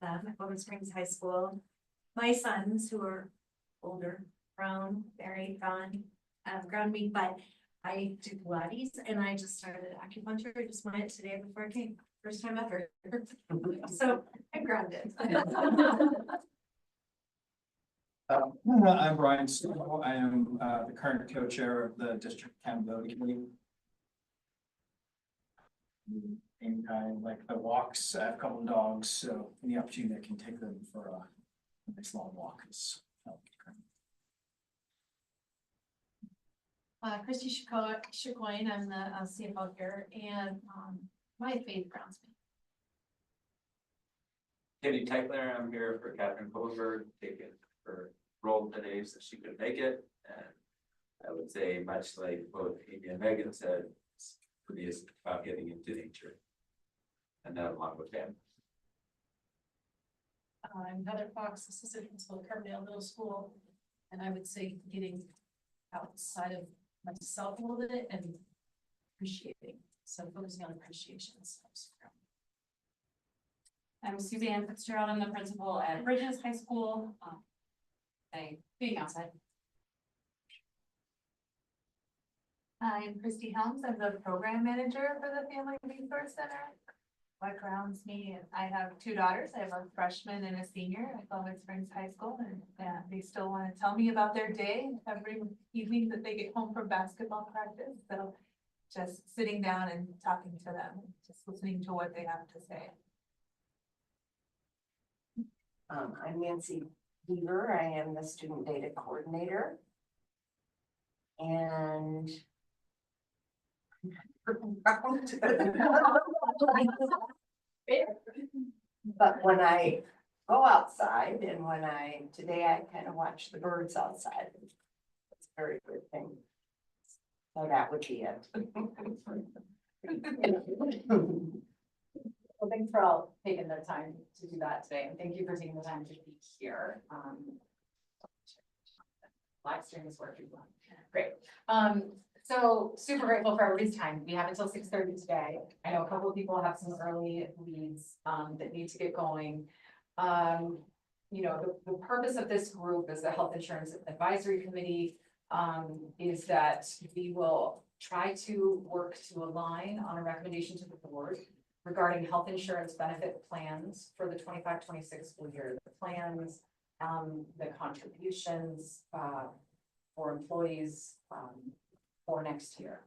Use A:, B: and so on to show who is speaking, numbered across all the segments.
A: them at Golden Springs High School. My sons, who are older, grown, married, gone, have grown me, but I do Pilates and I just started acupuncture. I just went today before I came, first time ever. So I'm grounded.
B: I'm Brian Stoll. I am the current co-chair of the District Accountability Committee. And I like the walks. I have a couple of dogs, so any opportunity I can take them for a nice long walk is great.
C: Christy Chicoine, I'm the CFO here, and my faith grounds me.
D: Katie Techler, I'm here for Catherine Colberg, taking her role today so she could make it. And I would say, much like both Amy and Megan said, for me it's about getting into nature. And that along with them.
C: I'm Heather Fox, assistant principal at Carbondale Middle School, and I would say getting outside of myself a little bit and appreciating, so focusing on appreciations.
E: I'm Suzanne Fitzgerald. I'm the principal at Bridges High School. Being outside.
A: I'm Christy Helms. I'm the program manager for the Family Resource Center. What grounds me is I have two daughters. I have a freshman and a senior at Golden Springs High School, and they still want to tell me about their day every evening that they get home from basketball practice. So just sitting down and talking to them, just listening to what they have to say.
F: I'm Nancy Beaver. I am the student data coordinator. And but when I go outside and today I kind of watch the birds outside. It's a very good thing. So that would be it.
E: Well, thanks for all taking the time to do that today, and thank you for taking the time to be here. Live stream is working well. Great. So super grateful for everybody's time. We have until 6:30 today. I know a couple of people have some early leads that need to get going. You know, the purpose of this group is the Health Insurance Advisory Committee, is that we will try to work to align on a recommendation to the board regarding health insurance benefit plans for the 25-26 school year. The plans, the contributions for employees for next year.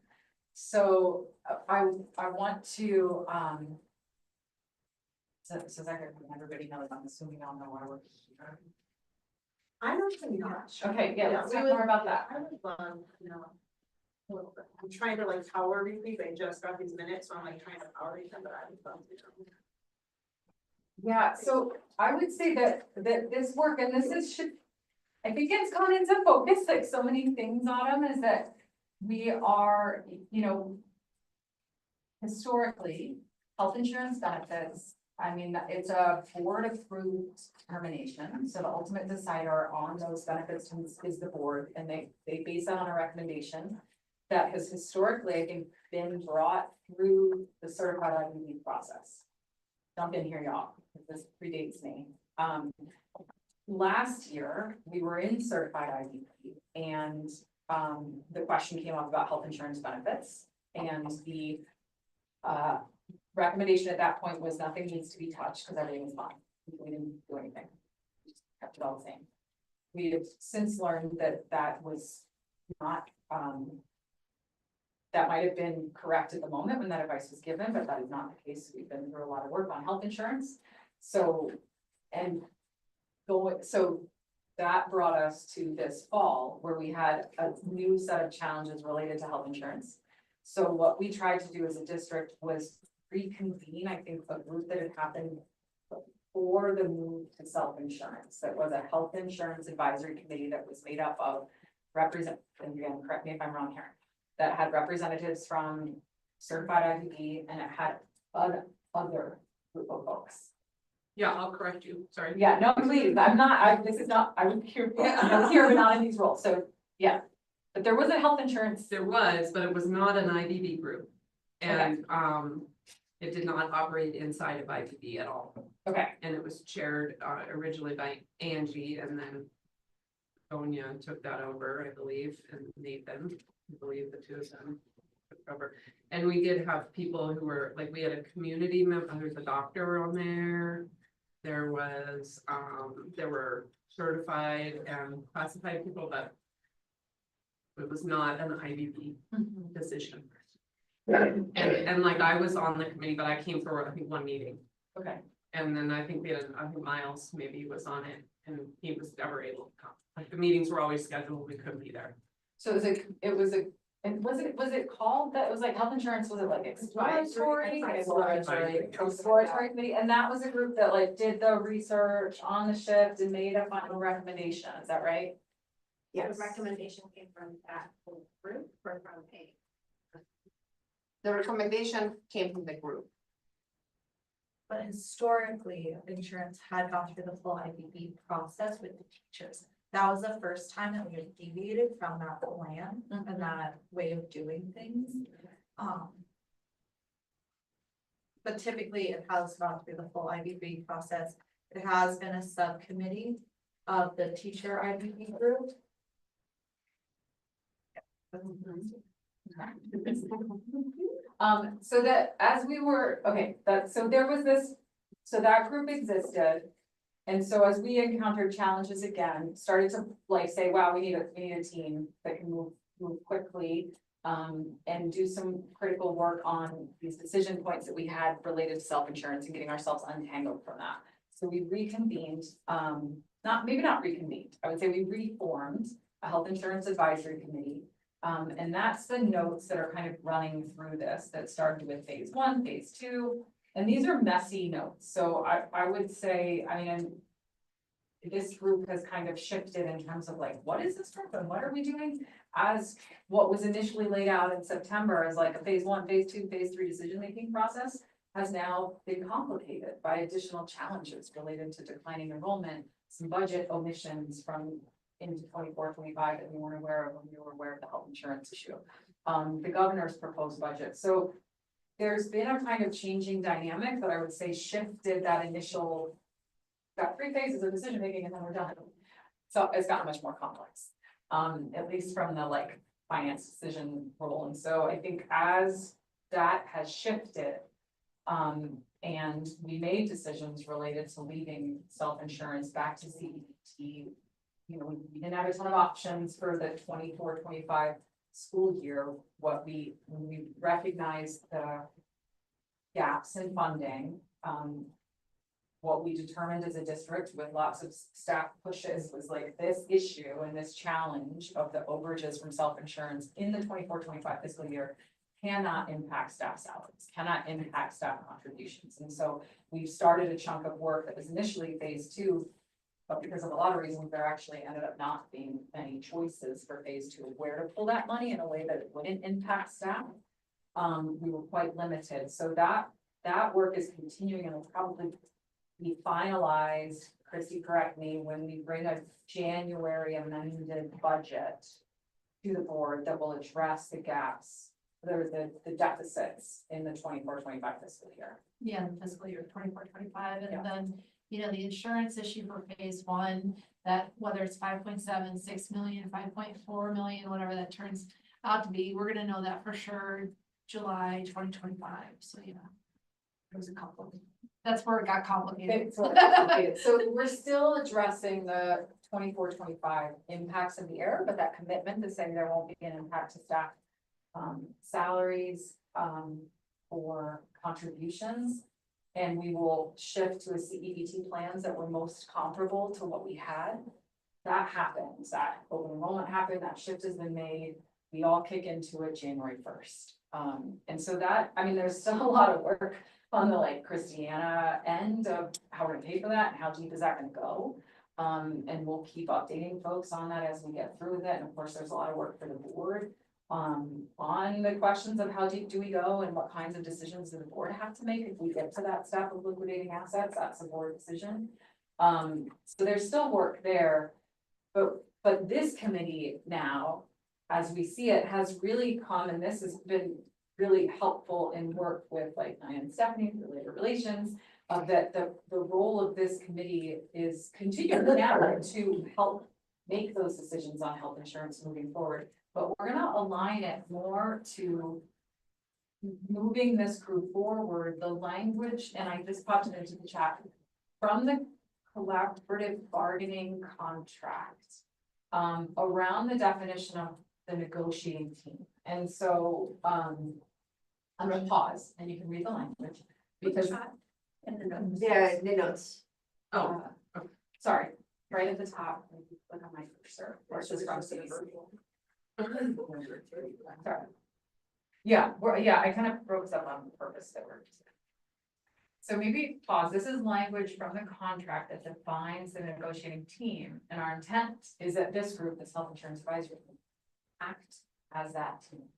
E: So I want to so that everybody knows, I'm assuming y'all know why we're here.
G: I don't think much.
E: Okay, yeah, let's talk more about that.
G: I would, you know, I'm trying to like power read these. I just got these minutes, so I'm like trying to power read them, but I haven't gone through them.
E: Yeah, so I would say that this work, and I think it's gone into focus, like so many things, Autumn, is that we are, you know, historically, health insurance benefits, I mean, it's a board approved determination. So the ultimate decider on those benefits is the board, and they base that on a recommendation that has historically, I think, been brought through the certified IBB process. Jump in here, y'all, because this predates me. Last year, we were in certified IBB, and the question came up about health insurance benefits, and the recommendation at that point was nothing needs to be touched because everything was fine. We didn't do anything. We just kept it all the same. We have since learned that that was not, that might have been correct at the moment when that advice was given, but that is not the case. We've been through a lot of work on health insurance. So that brought us to this fall where we had a new set of challenges related to health insurance. So what we tried to do as a district was reconvene, I think, a group that had happened before the move to self-insurance. That was a health insurance advisory committee that was made up of and again, correct me if I'm wrong here, that had representatives from certified IBB, and it had other group of folks.
G: Yeah, I'll correct you. Sorry.
E: Yeah, no, please, I was here, I was here, but not in these roles, so, yeah. But there was a health insurance.
H: There was, but it was not an IBB group. And It did not operate inside of IBB at all,
E: Okay,
H: and it was chaired originally by Angie, and then Sonia took that over, I believe, and Nathan, I believe the two of them took over. And we did have people who were, like, we had a community member, there's a doctor on there. There was, there were certified and classified people, but it was not an IBB decision. And like, I was on the committee, but I came for, I think, one meeting.
E: okay.
H: And then I think we had, I think Miles maybe was on it, and he was never able to come. Like, the meetings were always scheduled, we couldn't be there.
E: So and was it called, that was like health insurance, was it like exploratory? Exploratory committee, and that was a group that like did the research on the shift and made a final recommendation, is that right?
F: Yes.
G: The recommendation came from that whole group or from a.
F: The recommendation came from the group.
I: But historically, insurance had gone through the full IBB process with the teachers. That was the first time that we had deviated from that plan and that way of doing things. But typically it has gone through the full IBB process. It has been a subcommittee of the teacher IBB group.
E: So that as we were, okay, so there was this, so that group existed. And so as we encountered challenges again, started to like say, wow, we need a team that can move quickly. And do some critical work on these decision points that we had related to self-insurance and getting ourselves untangled from that. So we reconvened, maybe not reconvened, I would say we reformed a health insurance advisory committee. And that's the notes that are kind of running through this, that started with phase 1, phase 2. And these are messy notes, so I would say, I mean, this group has kind of shifted in terms of like, what is this group and what are we doing? As what was initially laid out in September as like a phase 1, phase 2, phase 3 decision-making process has now been complicated by additional challenges related to declining enrollment, some budget omissions from into 24, 25 that we weren't aware of when we were aware of the health insurance issue. The governor's proposed budget. So there's been a kind of changing dynamic that I would say shifted that initial, got 3 phases of decision making and then we're done. So it's gotten much more complex, at least from the like finance decision role. And so I think as that has shifted, and we made decisions related to leaving self-insurance back to CET. You know, we didn't have a ton of options for the 24-25 school year. When we recognized the gaps in funding, what we determined as a district with lots of staff pushes was like this issue and this challenge of the overages from self-insurance in the 24-25 fiscal year cannot impact staff salaries, cannot impact staff contributions. And so we've started a chunk of work that was initially phase 2. But because of a lot of reasons, there actually ended up not being many choices for phase 2 of where to pull that money in a way that it wouldn't impact staff. We were quite limited. So that work is continuing and will probably be finalized, Christy, correct me, when we bring a January amended budget to the board that will address the gaps, the deficits in the 24-25 fiscal year.
C: Yeah, the fiscal year 24-25,
E: Yeah.
C: and then, you know, the insurance issue for phase 1, that whether it's 5.7, 6 million, 5.4 million, whatever that turns out to be, we're gonna know that for sure July 2025, so yeah. There's a couple, that's where it got complicated.
E: So we're still addressing the 24-25 impacts of the error, but that commitment to saying there won't be an impact to staff salaries or contributions. And we will shift to a CEBT plans that were most comparable to what we had. That happens, that open enrollment happened, that shift has been made. We all kick into it January 1st. And so that, I mean, there's still a lot of work on the like Christiana end of how we're gonna pay for that and how deep is that gonna go. And we'll keep updating folks on that as we get through with it. And of course, there's a lot of work for the board. On the questions of how deep do we go and what kinds of decisions does the board have to make if we get to that step of liquidating assets, that's a board decision. So there's still work there, but this committee now, as we see it, has really come, and this has been really helpful in work with like Diane and Stephanie for labor relations. That the role of this committee is continuing now to help make those decisions on health insurance moving forward. But we're gonna align it more to moving this group forward, the language, and I just popped it into the chat, from the collaborative bargaining contract, around the definition of the negotiating team. And so, I'm gonna pause and you can read the language, because.
F: Yeah, the notes.
E: Oh, sorry, right at the top, if you click on my cursor, or it's just from cities. Sorry. Yeah, I kind of broke this up on purpose that we're. So maybe pause, this is language from the contract that defines the negotiating team, and our intent is that this group, this health insurance advisory, group, act as that team.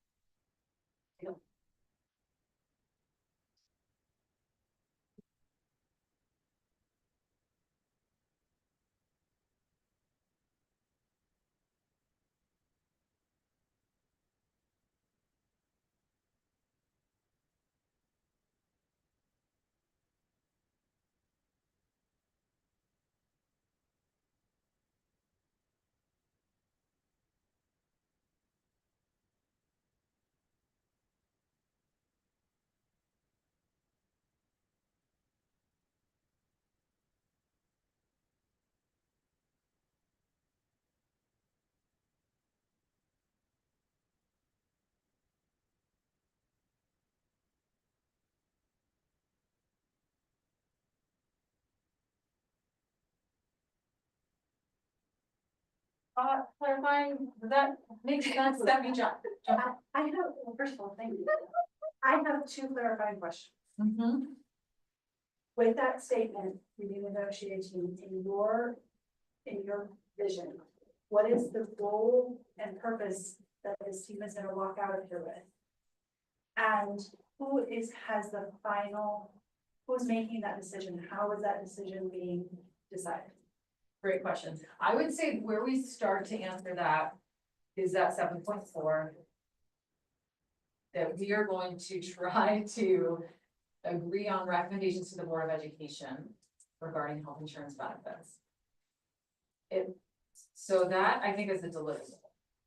E: Clarifying, does that make sense? Stephanie, John?
C: I have, well, first of all, thank you. I have two clarifying questions.
E: Mm-hmm.
C: With that statement, renegotiating in your vision, what is the goal and purpose that this team is gonna walk out of here with? And who's making that decision? How is that decision being decided?
E: Great question. I would say where we start to answer that is that 7.4. That we are going to try to agree on recommendations to the Board of Education regarding health insurance benefits. So that I think is the deliverable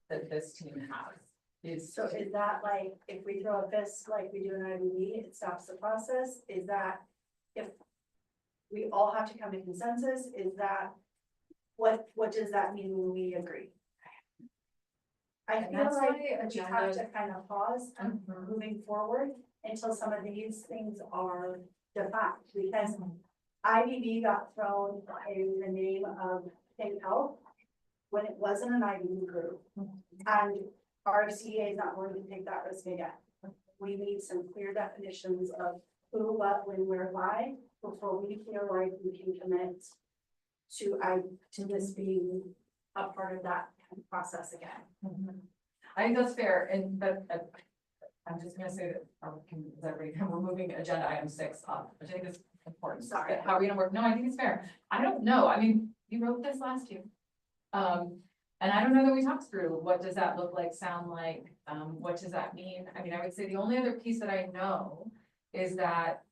E: that this team has.
C: So is that like, if we throw a fist like we do in IBB, it stops the process? Is that if we all have to come to consensus, is that, what does that mean when we agree? I
E: And
C: feel
E: that's
C: like
E: why
C: we have
E: agenda-
C: to kind of pause
E: Mhm.
C: moving forward until some of these things are defined, because IBB got thrown in the name of Think Health when it wasn't an IBB group, and RFCA is not willing to take that risk again. We need some clear definitions of who, what, when, where, why, before we feel like we can commit to this being a part of that process again.
E: Mhm. I think that's fair, but I'm just gonna say that, we're moving agenda item 6 up, which I think is important.
C: Sorry.
E: How are we gonna work? No, I think it's fair. I don't know. I mean, you wrote this last year. And I don't know that we talked through, what does that look like, sound like, what does that mean? I mean, I would say the only other piece that I know is that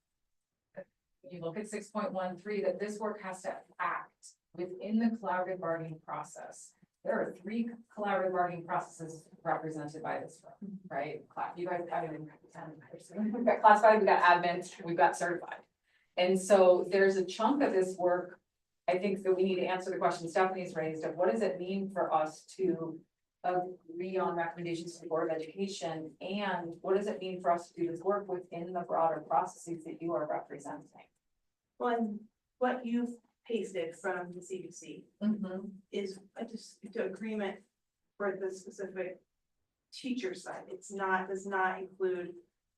E: you look at 6.13, that this work has to act within the collaborative bargaining process. There are 3 collaborative bargaining processes represented by this firm, right? You guys have it in 10. We've got classified, we've got admin, we've got certified. And so there's a chunk of this work, I think, that we need to answer the question Stephanie's raised of what does it mean for us to agree on recommendations to the Board of Education, and what does it mean for us to do this work within the broader processes that you are representing?
G: Well, what you've pasted from the CBC
E: Mm-hmm.
G: is just the agreement for the specific teacher side. Does not include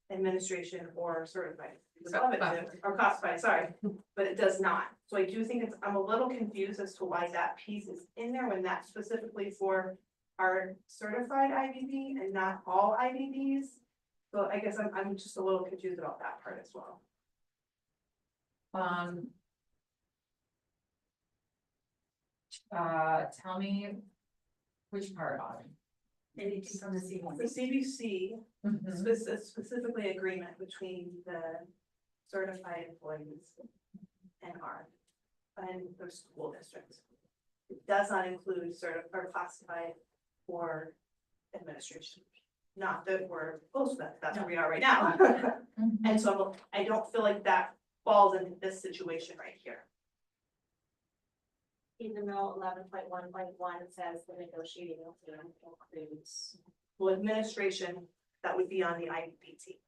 G: administration or certified. Would love it to, or classified, sorry, but it does not. So I do think I'm a little confused as to why that piece is in there when that's specifically for our certified IBB and not all IBBs. So I guess I'm just a little confused about that part as well.
E: Tell me which part on it.
I: Anything from the
G: The
I: CBC.
G: CBC, specifically agreement between the certified employees and the school districts. It does not include or classified or administration. Not that we're close to that, that's where we are right now. And so I don't feel like that falls into this situation right here.
I: Even though 11.1.1 says the negotiating team includes.
G: Well, administration, that would be on the IBB team.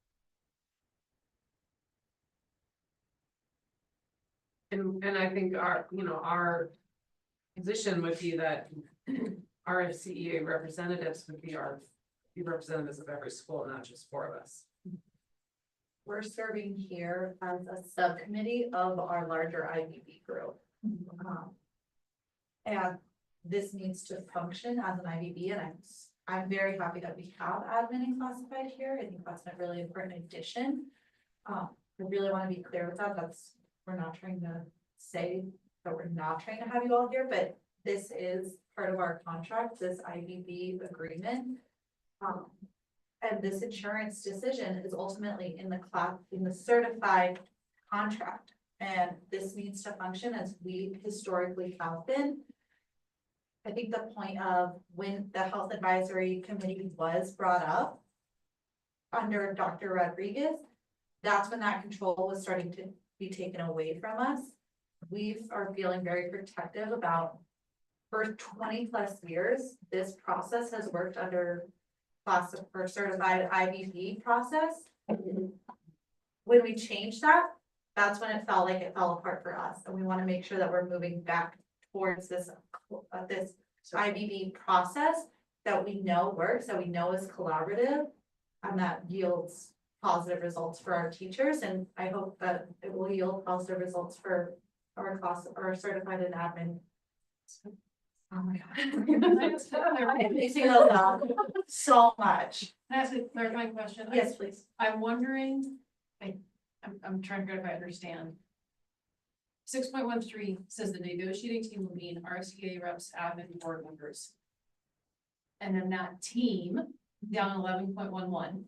H: And I think our position would be that RFCEA representatives would be representatives of every school, not just 4 of us.
I: We're serving here as a subcommittee of our larger IBB group. And this needs to function as an IBB, and I'm very happy that we have admin and classified here. I think that's a really important addition. I really want to be clear with that. We're not trying to say that we're not trying to have you all here, but this is part of our contract, this IBB agreement. And this insurance decision is ultimately in the certified contract. And this needs to function as we historically have been. I think the point of when the health advisory committee was brought up under Dr. Rodriguez, that's when that control was starting to be taken away from us. We are feeling very protective about, for 20+ years, this process has worked under certified IBB process. When we changed that, that's when it felt like it fell apart for us, and we want to make sure that we're moving back towards this IBB process that we know works, that we know is collaborative, and that yields positive results for our teachers, and I hope that it will yield positive results for our certified and admin. Oh my God. I'm mixing those up so much.
C: Can I ask a clarifying question?
I: Yes, please.
C: I'm wondering, I'm trying to figure out if I understand. 6.13 says the negotiating team will mean RCA reps, admin, board members. And then that team, down 11.11,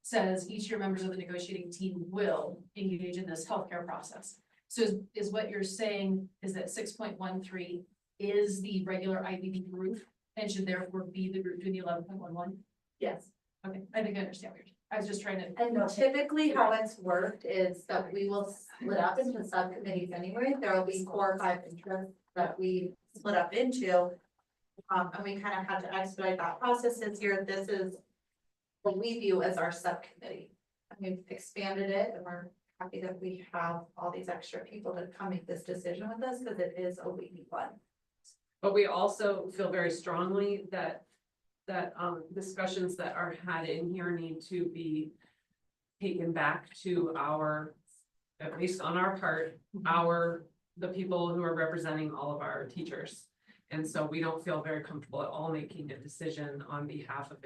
C: says each of your members of the negotiating team will engage in this healthcare process. So is what you're saying is that 6.13 is the regular IBB group and should therefore be the group doing the 11.11?
I: Yes.
C: Okay, I think I understand what you're, I was just trying to.
I: And typically how it's worked is that we will split up into subcommittees anyway. There will be 4 or 5 interests that we split up into. And we kind of had to expedite that process this year. This is what we view as our subcommittee. And we've expanded it, and we're happy that we have all these extra people to come make this decision with us, because it is a weighty one.
H: But we also feel very strongly that discussions that are had in here need to be taken back to our, at least on our part, the people who are representing all of our teachers. And so we don't feel very comfortable at all making a decision on behalf of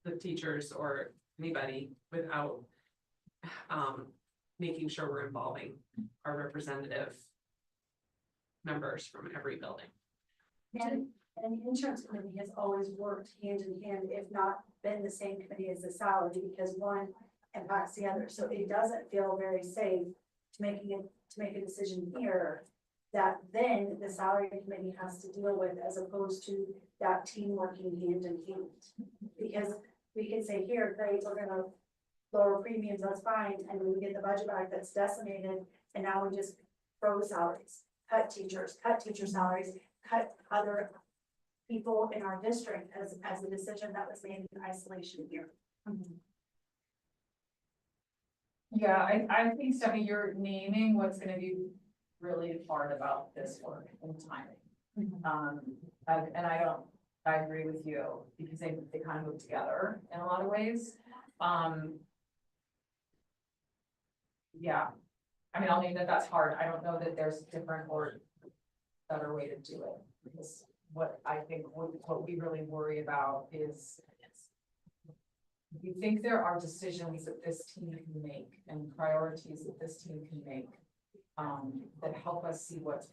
H: the teachers or anybody without making sure we're involving our representative members from every building.
J: And the insurance committee has always worked hand in hand, if not been the same committee as the salary, because one impacts the other. So it doesn't feel very safe to make a decision here that then the salary committee has to deal with, as opposed to that team working hand in hand. Because we can say, here, great, we're gonna lower premiums, that's fine, and then we get the budget back that's decimated, and now we just froze salaries, cut teacher salaries, cut other people in our district as a decision that was made in isolation here.
K: Yeah, I think, Stephanie, you're naming what's gonna be really hard about this work and timing. And I agree with you, because they kind of move together in a lot of ways. Yeah, I mean, I'll name that's hard. I don't know that there's a different or better way to do it, because what I think what we really worry about is we think there are decisions that this team can make and priorities that this team can make that help us see what's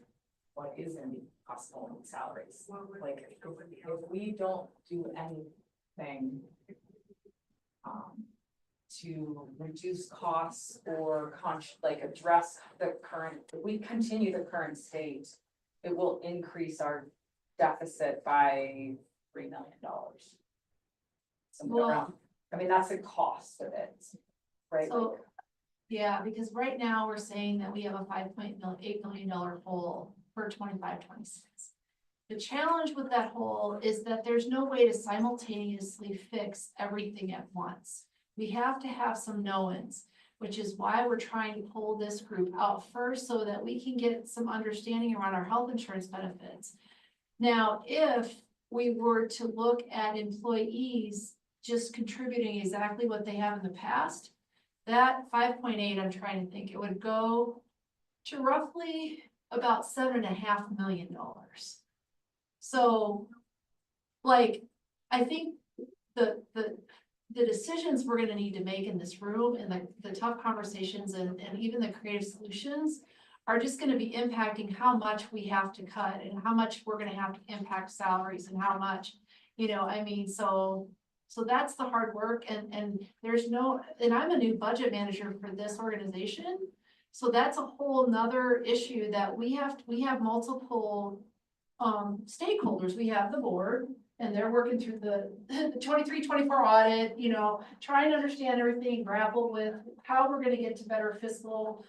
K: what is gonna be possible in salaries. Like, if we don't do anything to reduce costs or like address the current, if we continue the current state, it will increase our deficit by $3 million. Somewhere around, I mean, that's the cost of it, right?
I: So, yeah, because right now we're saying that we have a $5.8 million hole for 25-26. The challenge with that hole is that there's no way to simultaneously fix everything at once. We have to have some know-ins, which is why we're trying to pull this group out first so that we can get some understanding around our health insurance benefits. Now, if we were to look at employees just contributing exactly what they have in the past, that 5.8, I'm trying to think, it would go to roughly about $7.5 million. So, like, I think the decisions we're gonna need to make in this room and the tough conversations and even the creative solutions are just gonna be impacting how much we have to cut and how much we're gonna have to impact salaries and how much, I mean, so that's the hard work and there's no, and I'm a new budget manager for this organization. So that's a whole nother issue that we have multiple stakeholders. We have the board and they're working through the 23-24 audit, trying to understand everything, grapple with how we're gonna get to better fiscal,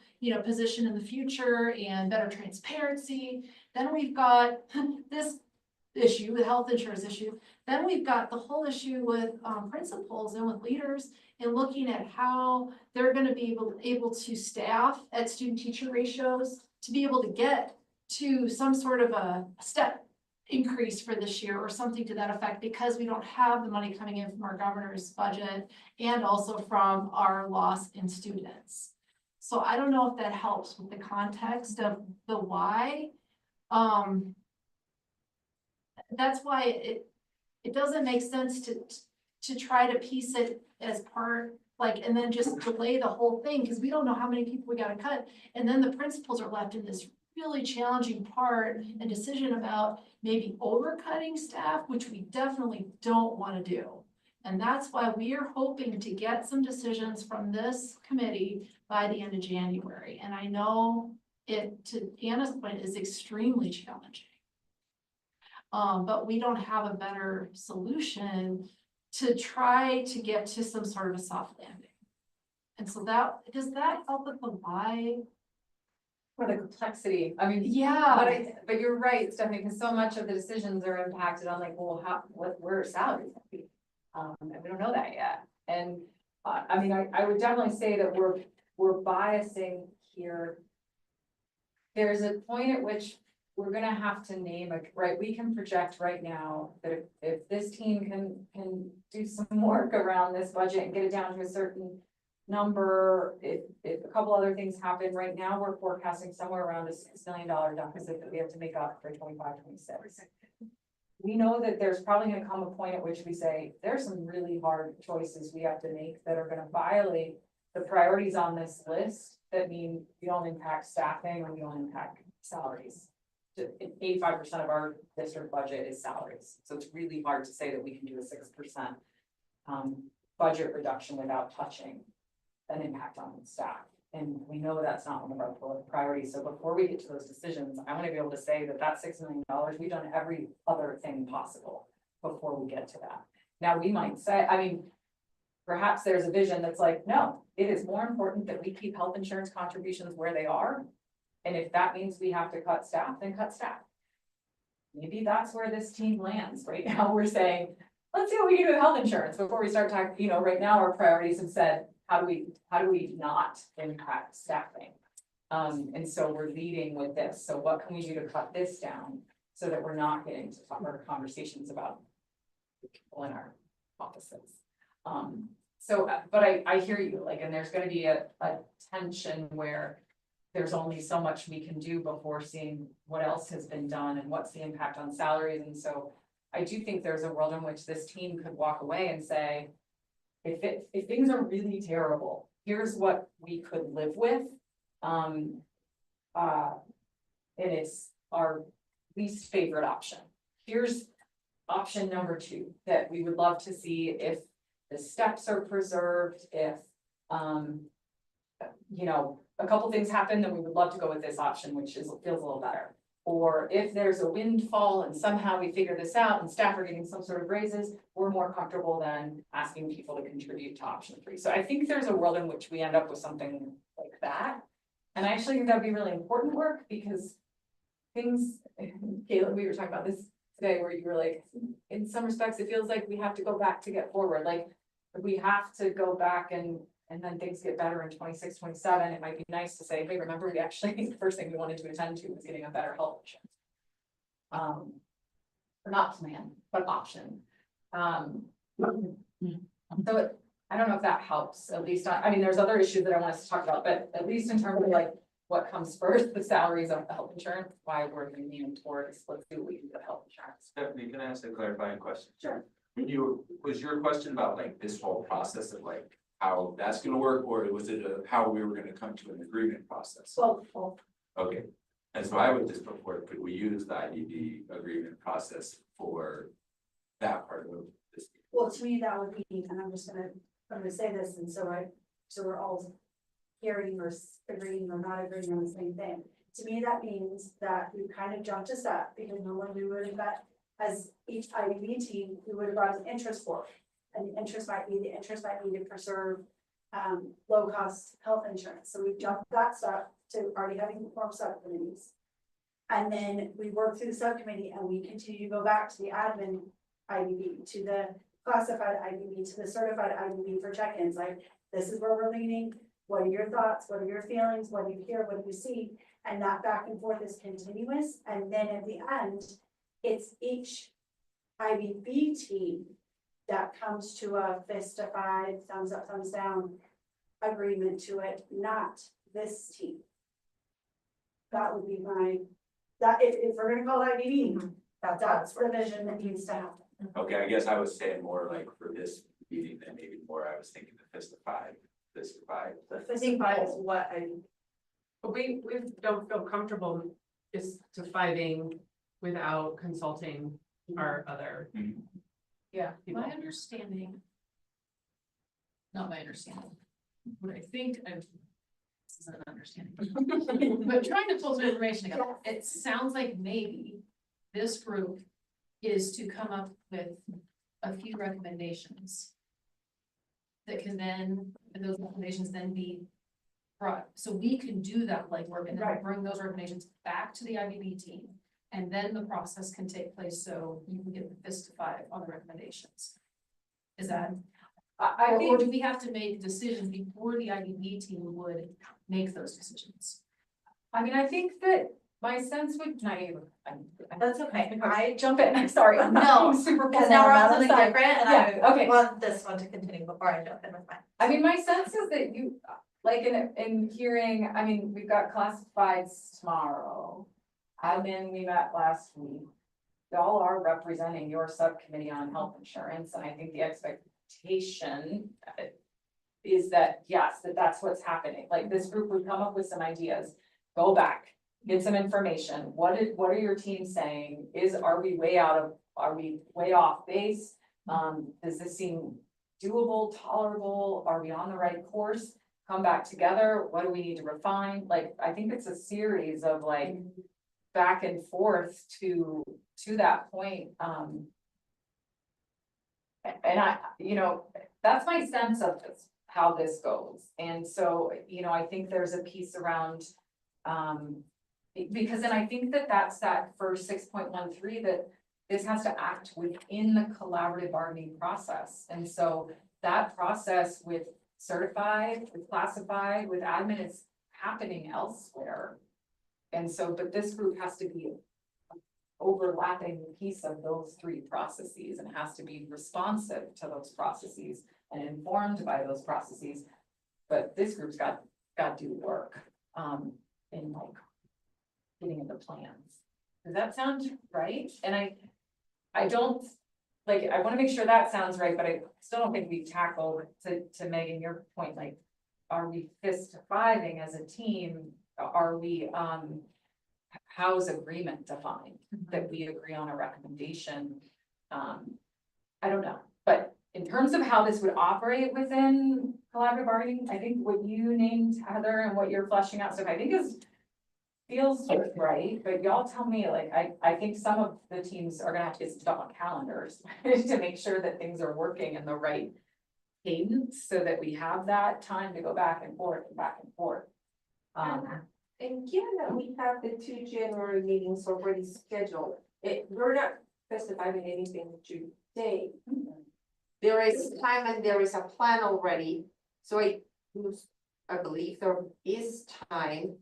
I: position in the future and better transparency. Then we've got this issue, the health insurance issue. Then we've got the whole issue with principals and with leaders and looking at how they're gonna be able to staff at student teacher ratios to be able to get to some sort of a step increase for this year or something to that effect, because we don't have the money coming in from our governor's budget and also from our loss in students. So I don't know if that helps with the context of the why. That's why it doesn't make sense to try to piece it as part, like, and then just delay the whole thing, because we don't know how many people we gotta cut. And then the principals are left in this really challenging part and decision about maybe overcutting staff, which we definitely don't want to do. And that's why we are hoping to get some decisions from this committee by the end of January. And I know it, to Anna's point, is extremely challenging. But we don't have a better solution to try to get to some sort of a soft landing. And so does that help with the why?
E: For the complexity, I mean.
I: Yeah.
E: But you're right, Stephanie, because so much of the decisions are impacted on like, well, where are salaries gonna be? And we don't know that yet. And, I mean, I would definitely say that we're biasing here. There's a point at which we're gonna have to name right, we can project right now that if this team can do some work around this budget and get it down to a certain number, if a couple other things happen, right now, we're forecasting somewhere around a $6 million deficit that we have to make up for 25-26. We know that there's probably gonna come a point at which we say, there's some really hard choices we have to make that are gonna violate the priorities on this list that mean we don't impact staffing or we don't impact salaries. 85% of our district budget is salaries. So it's really hard to say that we can do a 6% budget reduction without touching an impact on staff. And we know that's not one of our priorities. So before we get to those decisions, I want to be able to say that that $6 million, we've done every other thing possible before we get to that. Now we might say, I mean, perhaps there's a vision that's like, no, it is more important that we keep health insurance contributions where they are. And if that means we have to cut staff, then cut staff. Maybe that's where this team lands. Right now, we're saying, let's see what we can do with health insurance before we start talking, right now our priorities have said, how do we not impact staffing? And so we're leading with this. So what can we do to cut this down so that we're not getting to tougher conversations about people in our offices? But I hear you, like, and there's gonna be a tension where there's only so much we can do before seeing what else has been done and what's the impact on salaries. And so I do think there's a world in which this team could walk away and say, if things are really terrible, here's what we could live with. And it's
K: our least favorite option. Here's option number 2, that we would love to see if the steps are preserved, if, you know, a couple things happen, then we would love to go with this option, which feels a little better. Or if there's a windfall and somehow we figure this out and staff are getting some sort of raises, we're more comfortable than asking people to contribute to option 3. So I think there's a world in which we end up with something like that. And I actually think that'd be really important work, because things, Caleb, we were talking about this today, where you were like, in some respects, it feels like we have to go back to get forward, like, we have to go back and then things get better in 26, 27. It might be nice to say, hey, remember, we actually, the first thing we wanted to attend to was getting a better health insurance. Or not plan, but option. So I don't know if that helps, at least, I mean, there's other issues that I want us to talk about, but at least in terms of like what comes first, the salaries of the health insurance, why we're leaning towards, let's do what we do with health insurance.
D: Stephanie, can I ask a clarifying question?
K: Sure.
D: Was your question about like this whole process of like how that's gonna work, or was it how we were gonna come to an agreement process?
J: Well,
D: Okay, and so I would just put forward, could we use the IBB agreement process for that part of this?
J: well, to me, that would be, and I'm gonna say this, and so we're all hearing or agreeing or not agreeing on the same thing. To me, that means that we've kind of jumped a step, because normally we would have got, as each IBB team, we would have brought an interest for it. And the interest might be to preserve, low-cost health insurance. So we've jumped that step to already having formed subcommittees. And then we work through the subcommittee and we continue to go back to the admin IBB, to the classified IBB, to the certified IBB for check-ins, like, this is where we're leaning. What are your thoughts? What are your feelings? What do you hear? What do you see? And that back and forth is continuous. And then at the end, it's each IBB team that comes to a fist of 5, thumbs up, thumbs down agreement to it, not this team. That would be if we're gonna call it IBB, that's the vision that needs to happen.
D: Okay, I guess I was saying more like for this meeting than maybe more, I was thinking the fist of 5.
J: The fist of 5 is what
H: But we don't feel comfortable just defining without consulting our other.
K: Yeah.
H: people.
C: My understanding. Not my understanding, what I think I've. This isn't an understanding. But trying to pull some information together, it sounds like maybe this group is to come up with a few recommendations. That can then, and those recommendations then be brought, so we can do that legwork and then
J: Right.
C: bring those recommendations back to the IBB team. And then the process can take place, so you can get the fist of 5 on the recommendations. Is that,
K: I
C: or
K: think,
C: do we have to make decisions before the IBB team would make those decisions?
K: I mean, I think that my sense would,
I: That's okay. I
K: jump in, I'm sorry.
I: No,
K: I'm super.
I: Because now we're on something
K: side.
I: different, and
K: Yeah,
I: I
K: okay.
I: want this one to continue before I jump in with mine.
K: I mean, my sense is that you, like in hearing, I mean, we've got classifieds tomorrow. Admin, we met last week. Y'all are representing your subcommittee on health insurance, and I think the expectation is that, yes, that's what's happening. Like, this group would come up with some ideas, go back, get some information. What are your teams saying? Are we way off base? Does this seem doable, tolerable? Are we on the right course? Come back together. What do we need to refine? Like, I think it's a series of like back and forth to that point. And I, that's my sense of this, how this goes. And so, I think there's a piece around, because then I think that's that first 6.13, that this has to act within the collaborative bargaining process. And so that process with certified, with classified, with admin is happening elsewhere. And so, but this group has to be overlapping piece of those 3 processes and has to be responsive to those processes and informed by those processes. But this group's got to do work in like getting into plans. Does that sound right? And I don't, like, I want to make sure that sounds right, but I still don't think we've tackled, to Megan, your point, like, are we fist-fiving as a team? Are we how's agreement defined? That we agree on a recommendation? I don't know, but in terms of how this would operate within collaborative bargaining, I think what you named, Heather, and what you're fleshing out, stuff, I think feels right, but y'all tell me, like, I think some of the teams are gonna have to get stuff on calendars to make sure that things are working in the right cadence, so that we have that time to go back and forth and back and forth.
L: And given that we have the 2 January meetings already scheduled, we're not specifying anything today. There is time and there is a plan already, so I believe there is time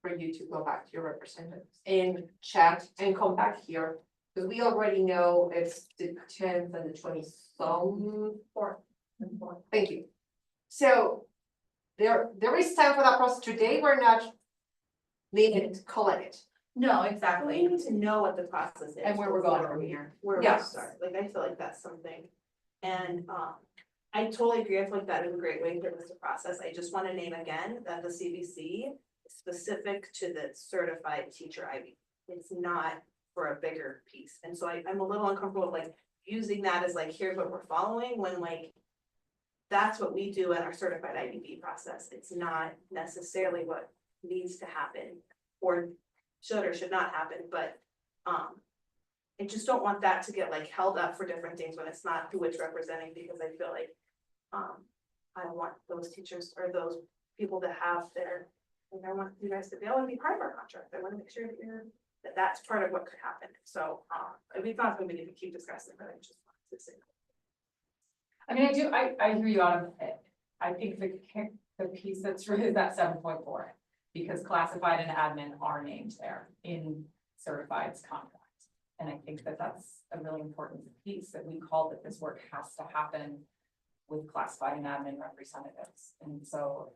L: for you to go back to your representatives and chat and come back here. Because we already know it's the 10th and the 24th. Thank you. So there is time for that process. Today, we're not needing to collect it.
I: No,
G: We
I: exactly.
G: need to know what the process is.
K: And where we're going
G: before
K: from
G: we-
K: here.
G: Where we
I: Yes.
G: start, like, I feel like that's something. And, I totally agree, I feel like that is a great way for this to process. I just wanna name again that the CBC is specific to the certified teacher IB. It's not for a bigger piece, and so I'm a little uncomfortable with like using that as like, here's what we're following, when like. That's what we do in our certified IBB process. It's not necessarily what needs to happen or should or should not happen, but I just don't want that to get like held up for different things when it's not who it's representing, because I feel like I want those teachers or those people to have their, and I want you guys to be able to be part of our contract. I want to make sure that that's part of what could happen. So we thought we need to keep discussing, but I just wanted to say.
K: I mean, I hear you out of it. I think the piece that's true is that 7.4, because classified and admin are named there in certified's contract. And I think that that's a really important piece, that we call that this work has to happen with classified and admin representatives. And so,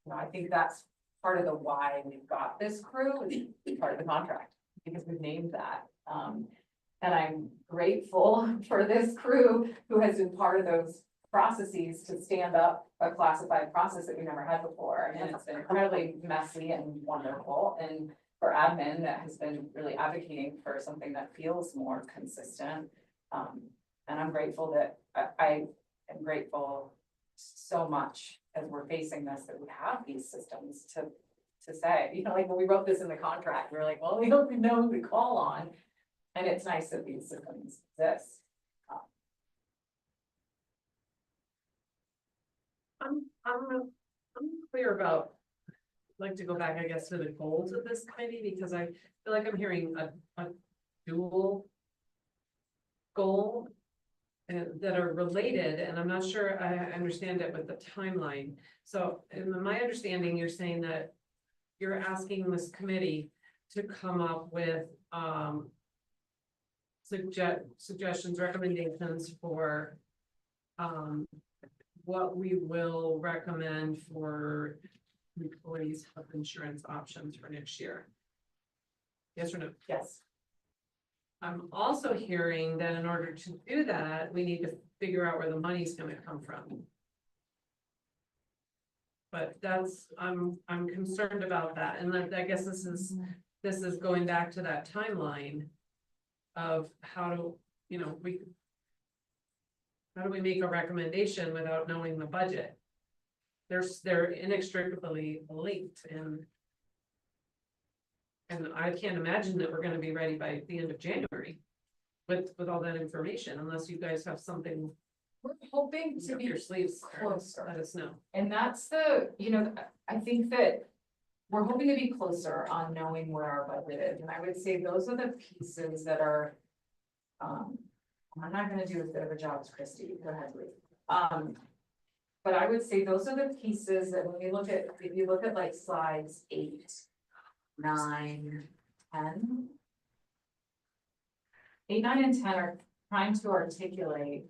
K: you know, I think that's part of the why we've got this crew, is part of the contract, because we've named that. And I'm grateful for this crew who has been part of those processes to stand up a classified process that we never had before. And it's been incredibly messy and wonderful. And for admin, that has been really advocating for something that feels more consistent. And I'm grateful that I am grateful so much as we're facing this, that we have these systems to say, you know, like when we wrote this in the contract, we were like, well, we don't know who to call on. And it's nice that these systems exist.
H: I'm clear about, I'd like to go back, I guess, to the goals of this committee, because I feel like I'm hearing a dual goal that are related, and I'm not sure I understand it with the timeline. So in my understanding, you're saying that you're asking this committee to come up with suggestions, recommendations for what we will recommend for employees' health insurance options for next year. Yes or no?
K: Yes.
H: I'm also hearing that in order to do that, we need to figure out where the money's gonna come from. But that's, I'm concerned about that, and then I guess this is going back to that timeline of how to, you know, how do we make a recommendation without knowing the budget? They're inextricably linked, and I can't imagine that we're gonna be ready by the end of January with all that information, unless you guys have something
K: We're hoping to
H: up
K: be
H: your sleeves.
K: closer.
H: Let us know.
K: And that's the, you know, I think that we're hoping to be closer on knowing where our budget is. And I would say those are the pieces that are, I'm not gonna do as good of a job as Christy, go ahead, Lee. But I would say those are the pieces that when we look at, if you look at like slides 8, 9, 10. 8, 9, and 10 are trying to articulate,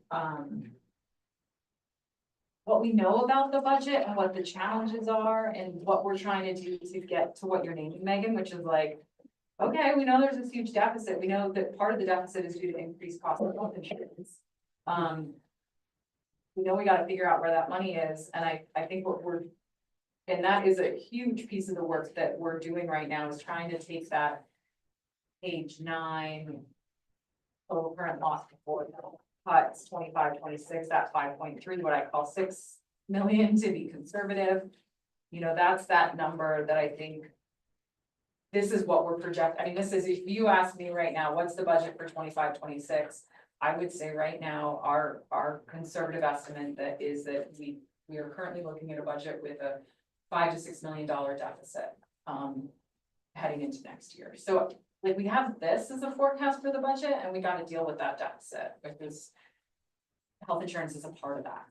K: what we know about the budget and what the challenges are and what we're trying to do to get to what you're naming, Megan, which is like, okay, we know there's this huge deficit. We know that part of the deficit is due to increased cost of health insurance. We know we gotta figure out where that money is, and I think what we're
E: And that is a huge piece of the work that we're doing right now, is trying to take that page 9. Total current loss before cuts 25, 26, that 5.3, what I call 6 million to be conservative. You know, that's that number that I think. This is what we're projecting. I mean, this is, if you ask me right now, what's the budget for 25, 26? I would say right now, our conservative estimate that is that we are currently looking at a budget with a $5 to $6 million deficit, heading into next year. So like, we have this as a forecast for the budget, and we gotta deal with that deficit, because health insurance is a part of that.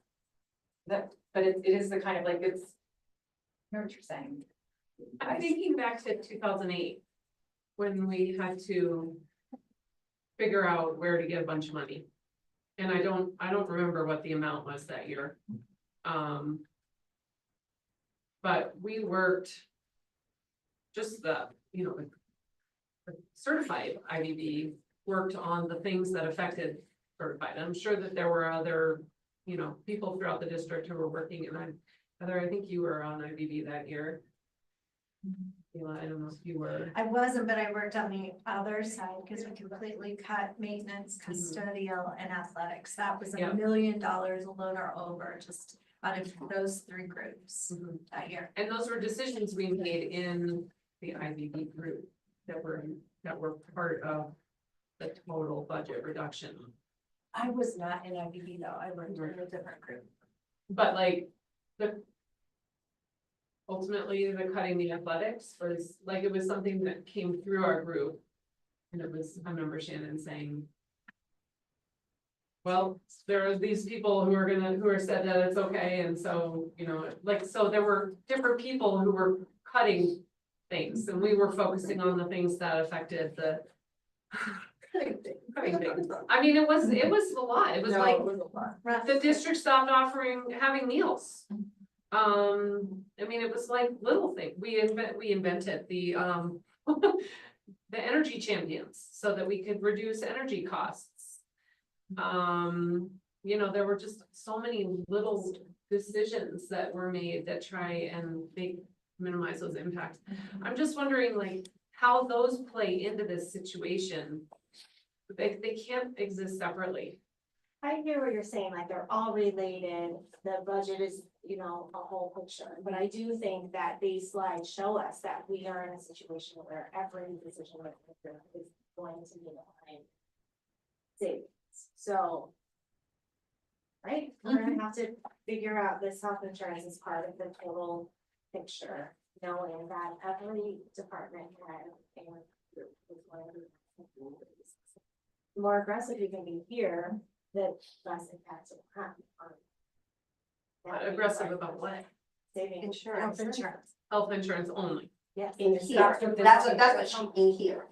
E: But it is the kind of like, it's, I know what you're saying.
H: I'm thinking back to 2008, when we had to figure out where to get a bunch of money. And I don't remember what the amount was that year. But we worked just the certified IBB worked on the things that affected certified. I'm sure that there were other, people throughout the district who were working, and Heather, I think you were on IBB that year. I don't know if you were.
I: I wasn't, but I worked on the other side because we completely cut maintenance, custodial and athletics. That was
H: Yeah.
I: $1 million alone or over, just out of those 3 groups that year.
H: And those were decisions we made in the IBB group that were part of the total budget reduction.
I: I was not in IBB though. I worked in a different group.
H: But like, ultimately, the cutting the athletics was like, it was something that came through our group. And it was, I remember Shannon saying, well, there are these people who are said that it's okay, and so, so there were different people who were cutting things, and we were focusing on the things that affected the cutting things. I mean, it was a lot, it was like, the district stopped having meals. I mean, it was like little thing, we invented the the energy champions so that we could reduce energy costs. There were just so many little decisions that were made that try and minimize those impacts. I'm just wondering like how those play into this situation. They can't exist separately.
J: I hear what you're saying, like they're all related, the budget is, a whole picture, but I do think that these slides show us that we are in a situation where every decision maker is going to be behind savings, so. Right, we're gonna have to figure out this health insurance as part of the total picture, knowing that every department head and group is going to be. The more aggressive you can be here, the less impact it will have on.
H: Aggressive about what?
J: Saving
I: Insurance.
J: health insurance,
H: Health insurance only.
J: yes.
F: In here, that's what she, in here.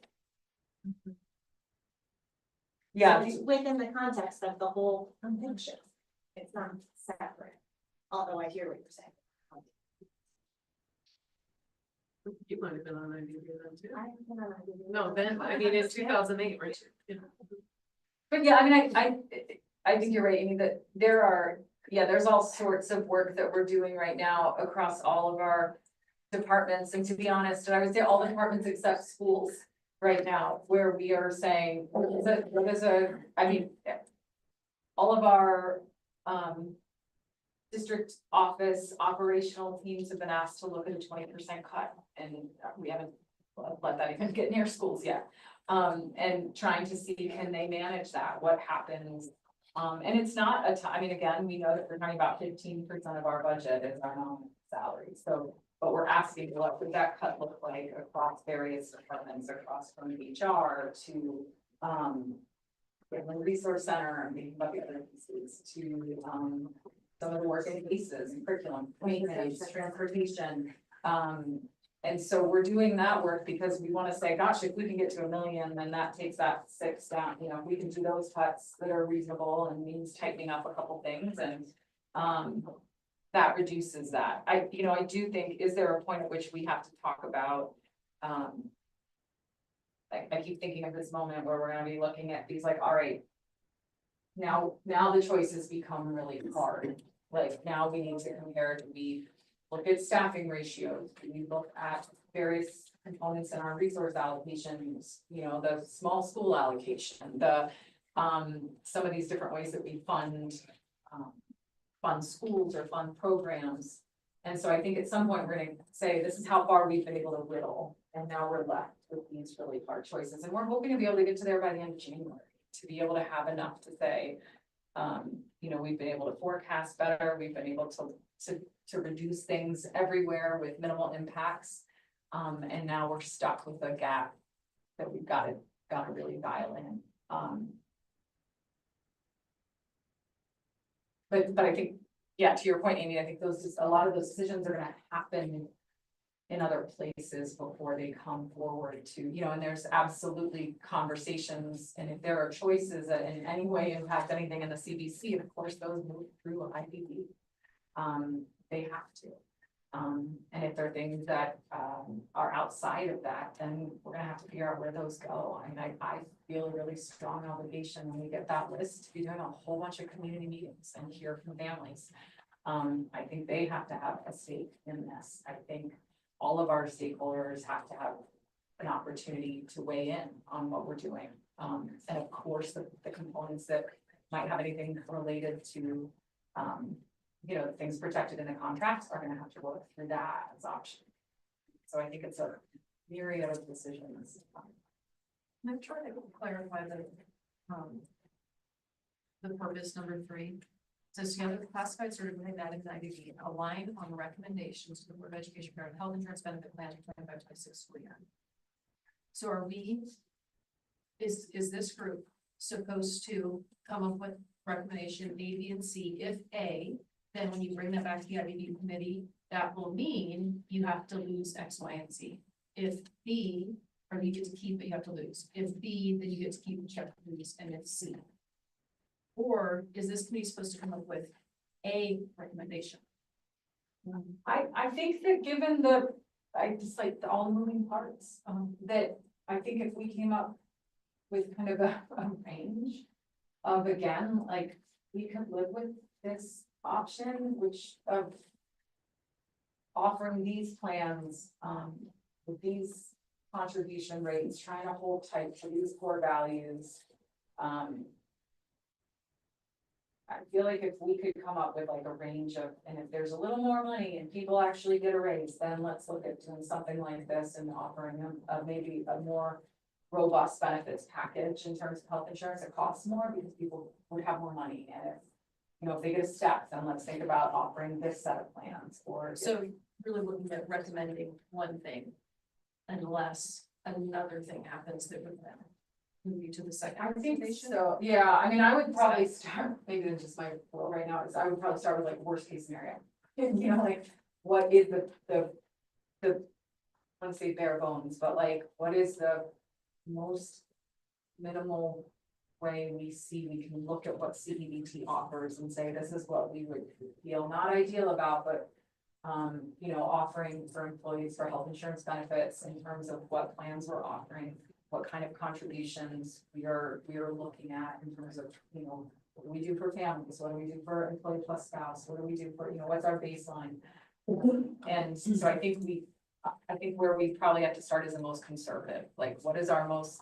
E: Yeah,
J: So it's within the context of the whole picture, it's not separate, although I hear what you're saying.
H: You might have been on IBB then too.
J: I don't know.
H: No, then, I mean, in 2008, right?
E: but yeah, I mean, I think you're right, Amy, that there's all sorts of work that we're doing right now across all of our departments, and to be honest, I would say all the departments except schools right now, where we are saying, all of our, district office operational teams have been asked to look at a 20% cut, and we haven't let that even get near schools yet. And trying to see, can they manage that, what happens? And it's not I mean, again, we know that we're talking about 15% of our budget is our nominal salary, so, but we're asking, what would that cut look like across various departments, across from HR to, the resource center, and thinking about the other pieces to, some of the work in cases and curriculum, maintenance, transportation. And so we're doing that work because we wanna say, gosh, if we can get to 1 million, then that takes that 6 down, we can do those cuts that are reasonable and means tightening up a couple things, and that reduces that. I do think, is there a point at which we have to talk about, I keep thinking of this moment where we're gonna be looking at these like, all right, now the choices become really hard. Like now we need to compare, do we look at staffing ratios? Do we look at various components in our resource allocations? You know, the small school allocation, the, some of these different ways that we fund schools or fund programs. And so I think at some point, we're gonna say, this is how far we've been able to whittle, and now we're left with these really hard choices, and we're hoping to be able to get to there by the end of January, to be able to have enough to say, you know, we've been able to forecast better, we've been able to reduce things everywhere with minimal impacts. And now we're stuck with a gap that we've gotta really dial in. But I think, yeah, to your point, Amy, I think a lot of those decisions are gonna happen in other places before they come forward to, you know, and there's absolutely conversations, and if there are choices that in any way impact anything in the CBC, of course, those move through IBB. They have to. And if there are things that are outside of that, then we're gonna have to figure out where those go. I mean, I feel a really strong obligation when we get that list to be doing a whole bunch of community meetings and hear from families. I think they have to have a stake in this. I think all of our stakeholders have to have an opportunity to weigh in on what we're doing. And of course, the components that might have anything related to, you know, things protected in the contracts are gonna have to work through that as option. So I think it's a myriad of decisions.
C: And I'm trying to clarify the purpose number 3. Says together, the classified certified data and IBB align on recommendations to the Board of Education for health insurance benefit plan for 25-26 school year. So are we, is this group supposed to come up with recommendation A, B, and C? If A, then when you bring that back to the IBB committee, that will mean you have to lose X, Y, and Z. If B, or you get to keep, but you have to lose. If B, then you get to keep, but you have to lose, and if C. Or is this committee supposed to come up with a recommendation?
E: I think that given I just like all the moving parts, that I think if we came up with kind of a range of, again, like, we could live with this option, which of offering these plans, with these contribution rates, trying to hold tight to these core values. I feel like if we could come up with like a range of, and if there's a little more money and people actually get a raise, then let's look at doing something like this and offering them maybe a more robust benefits package in terms of health insurance. It costs more because people would have more money, and if, you know, if they get a step, then let's think about offering this set of plans. Or
C: So really looking at recommending one thing unless another thing happens that would then move you to the second.
E: I think
C: recommendation.
E: so, yeah, I mean, I would probably start, maybe it's just my role right now, is I would probably start with like worst case scenario. You know, like, what is the, I want to say bare bones, but like, what is the most minimal way we see we can look at what CEBT offers and say, this is what we would feel not ideal about, but you know, offering for employees for health insurance benefits in terms of what plans we're offering, what kind of contributions we are looking at in terms of, you know, what do we do for families? What do we do for employee plus spouse? What do we do for, you know, what's our baseline? And so I think where we probably have to start is the most conservative, like what is our most,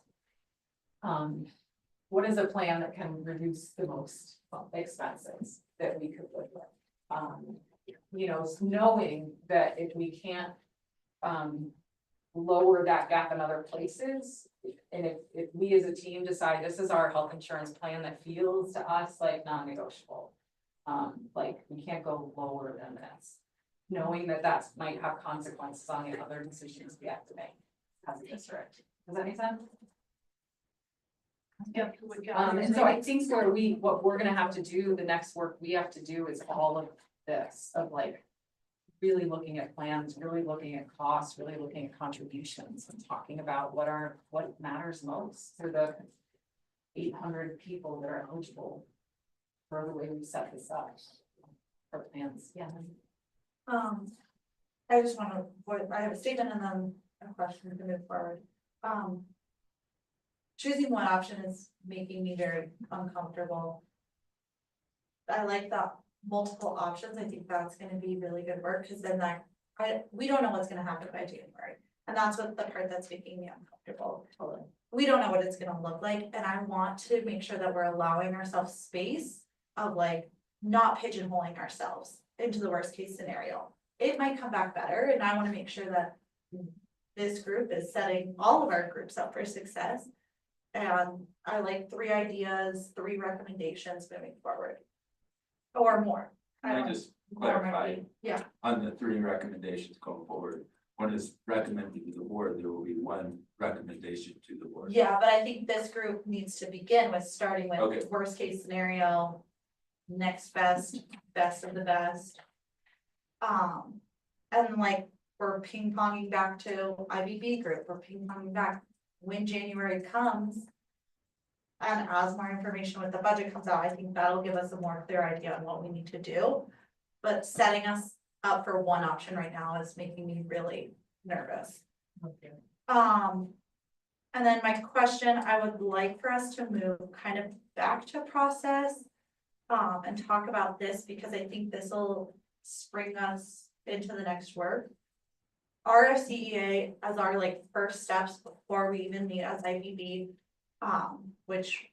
E: what is a plan that can reduce the most expenses that we could live with? You know, knowing that if we can't, lower that gap in other places, and if we as a team decide this is our health insurance plan that feels to us like non-negotiable, like we can't go lower than this, knowing that that might have consequences on the other decisions we have to make as a district. Does that make sense?
C: Yep.
E: And so I think what we're gonna have to do, the next work we have to do is all of this, of like really looking at plans, really looking at costs, really looking at contributions, and talking about what matters most for the 800 people that are eligible for the way we set this up for plans. Yeah.
I: I just want to, I have a statement and then a question to move forward. Choosing one option is making me very uncomfortable. I like multiple options, I think that's gonna be really good work, cause then we don't know what's gonna happen by January. And that's what the part that's making me uncomfortable. Totally. We don't know what it's gonna look like, and I want to make sure that we're allowing ourselves space of like not pigeonholing ourselves into the worst case scenario. It might come back better, and I wanna make sure that this group is setting all of our groups up for success. And I like 3 ideas, 3 recommendations moving forward. Or more.
D: Can I
I: don't-
D: just
I: more might
D: clarify
I: be- Yeah,
D: on the 3 recommendations going forward? One is recommended to the board, there will be 1 recommendation to the board.
I: yeah, but I think this group needs to begin with starting
D: Okay.
I: with worst case scenario. Next best, best of the best. And like, we're ping ponging back to IBB group, we're ping ponging back when January comes. And as more information with the budget comes out, I think that'll give us a more clear idea on what we need to do. But setting us up for one option right now is making me really nervous. And then my question, I would like for us to move kind of back to process. And talk about this because I think this will spring us into the next work. RFCEA as our like first steps before we even meet as IBB, which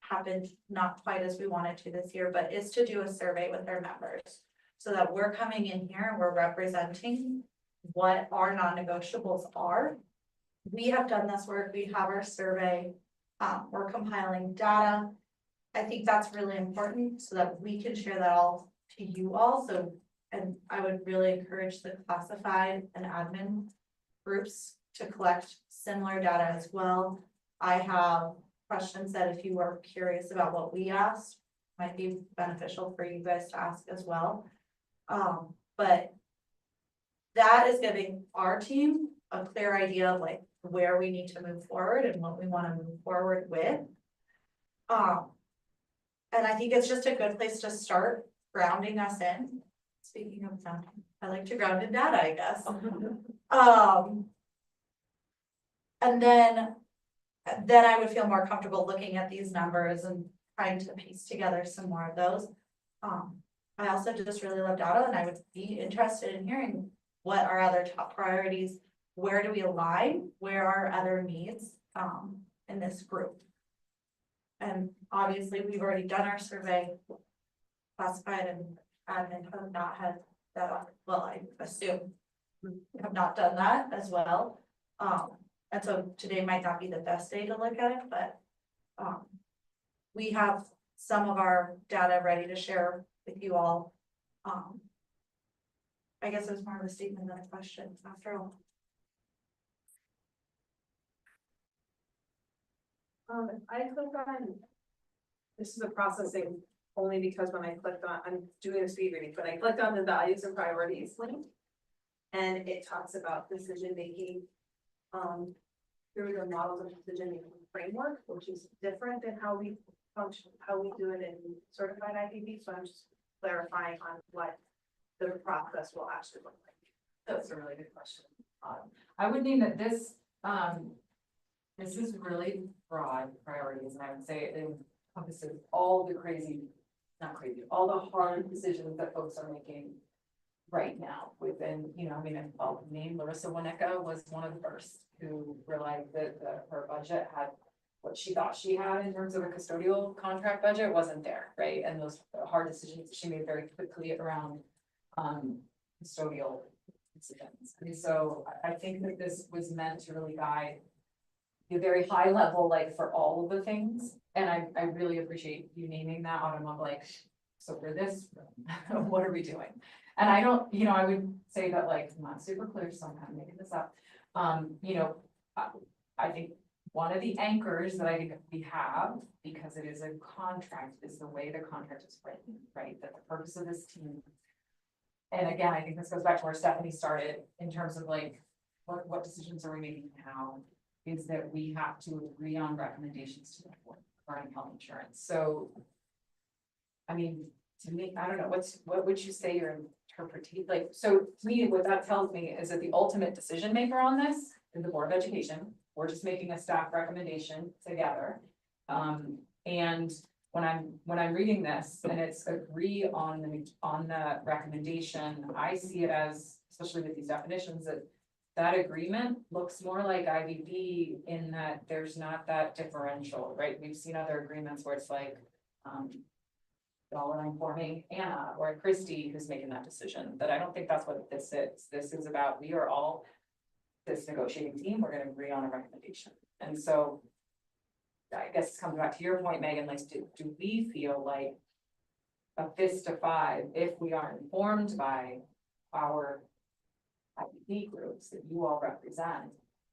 I: happened not quite as we wanted to this year, but is to do a survey with their members. So that we're coming in here and we're representing what our non-negotiables are. We have done this work, we have our survey, we're compiling data. I think that's really important so that we can share that all to you all, so, and I would really encourage the classified and admin groups to collect similar data as well. I have questions that if you are curious about what we asked, might be beneficial for you guys to ask as well. But that is giving our team a clear idea of like where we need to move forward and what we want to move forward with. And I think it's just a good place to start grounding us in. Speaking of grounding, I like to ground in data, I guess. And then I would feel more comfortable looking at these numbers and trying to piece together some more of those. I also just really love data and I would be interested in hearing what are other top priorities, where do we align, where are other needs, in this group. And obviously, we've already done our survey. Classified and admin have not had that, well, I assume. Have not done that as well. And so today might not be the best day to look at it, but. We have some of our data ready to share with you all. I guess it was more of a statement than a question after all.
G: I clicked on, this is a processing only because when I clicked on, I'm doing a speed reading, but I clicked on the values and priorities link. And it talks about decision making, through the models of decision making framework, which is different than how we function, how we do it in certified IBB. So I'm just clarifying on what the process will actually look like.
K: That's a really good question. I would mean that this is really broad priorities, and I would say it encompasses all the all the hard decisions that folks are making right now within, I mean, I'll name Larissa Winnicka was one of the first who realized that her budget had what she thought she had in terms of a custodial contract budget wasn't there, right? And those hard decisions that she made very quickly around custodial decisions. And so I think that this was meant to really guide a very high level, like for all of the things. And I really appreciate you naming that Autumn of like, so for this, what are we doing? And I don't, I would say that like, I'm not super clear, so I'm kind of making this up. I think one of the anchors that I think we have, because it is a contract, is the way the contract is written, right? That the purpose of this team. And again, I think this goes back to where Stephanie started in terms of like, what decisions are we making now? Is that we have to agree on recommendations to the board regarding health insurance. So, I mean, to me, I don't know, what would you say your interpretation, like, so to me, what that tells me is that the ultimate decision maker on this is the Board of Education. We're just making a staff recommendation together. And when I'm reading this and it's agree on the recommendation, I see it as, especially with these definitions, that agreement looks more like IBB in that there's not that differential, right? We've seen other agreements where it's like, I'm forming Anna or Christy who's making that decision, that I don't think that's what this is. This is about, we are all this negotiating team, we're gonna agree on a recommendation. And so I guess it's coming back to your point, Megan, like, do we feel like a fist to five, if we are informed by our IBB groups that you all represent,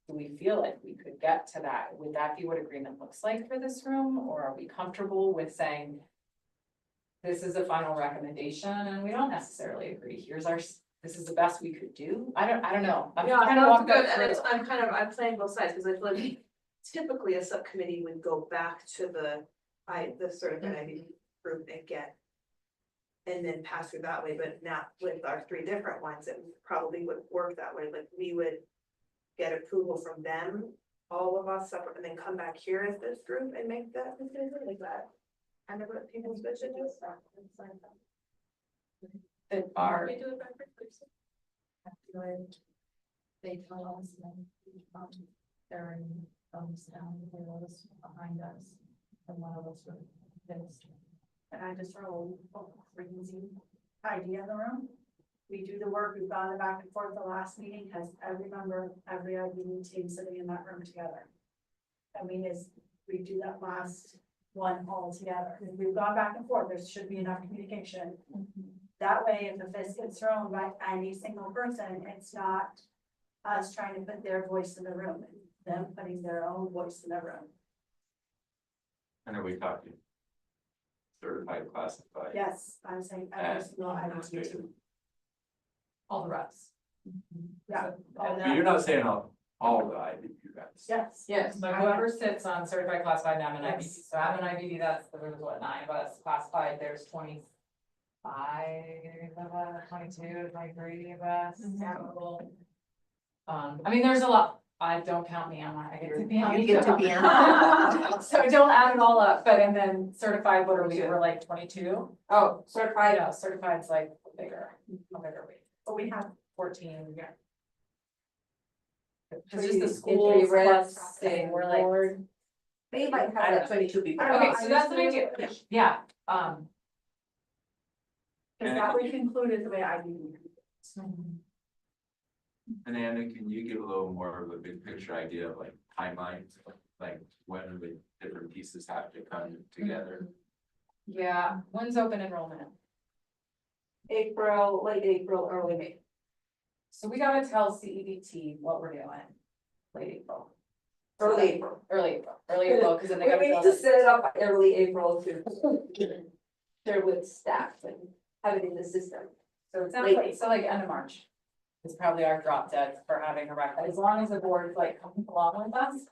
K: do we feel like we could get to that? Would that be what agreement looks like for this room? Or are we comfortable with saying, this is a final recommendation and we don't necessarily agree, this is the best we could do? I don't know. I'm
G: Yeah,
K: trying to
G: no,
K: walk
G: it's good,
K: that
G: and
K: through.
G: I'm playing both sides, because I feel like typically a subcommittee would go back to the certified IBB group and get. And then pass through that way, but not with our three different ones, it probably would work that way, like we would. Get approval from them, all of us separate, and then come back here as this group and make that decision, like that. Kind of what people's vision is.
K: That are,
C: Can we do it backwards, please?
I: They tell us that, they're in, down below us, behind us, and one of us is.
J: And I just throw a easy idea in the room. We do the work, we've gone back and forth. The last meeting has every member, every IBB team sitting in that room together. I mean, we do that last one all together. If we've gone back and forth, there should be enough communication. That way, if the fist gets thrown by any single person, it's not us trying to put their voice in the room, them putting their own voice in the room.
D: I know we talked to certified, classified.
J: Yes, I'm saying every
D: And
J: single IBB
D: administrative.
J: team.
K: all the reps.
J: Yeah.
D: But you're not saying all the IBB reps.
J: Yes.
K: Yes, but whoever sits on certified classified and I'm an IBB, so I'm an IBB, there's what, 9 of us, classified, there's 25, 22, 23 of us. I mean, there's a lot, don't count me on that, I get to be on.
F: You get to be on.
K: So don't add it all up, but and then certified, what are we, we're like 22?
L: Oh, certified,
K: No, certified's like bigger, how big are we?
J: But we have
K: 14, yeah. It's
L: Three-
K: just the
L: and
K: schools
L: three reps
K: plus,
L: and
K: we're like,
L: board. They might
K: I
L: have
K: don't
L: that 22 people.
K: okay, so that's what I do, yeah,
J: Because that would conclude it the way I do.
D: And Anna, can you give a little more of a big picture idea of like timelines, like when the different pieces have to come together?
K: yeah, when's open enrollment?
L: April, late April, early May.
K: So we gotta tell CEDT what we're doing, late April.
L: Early April.
K: Early April, because then they
L: We
K: gotta.
L: need
K: build
L: to
K: it.
L: set it up by early April to share with staff and have it in the system.
K: So it sounds
L: late
K: like, so like end of March. Is probably our drop dead for having a record, as long as the board's like coming along with us.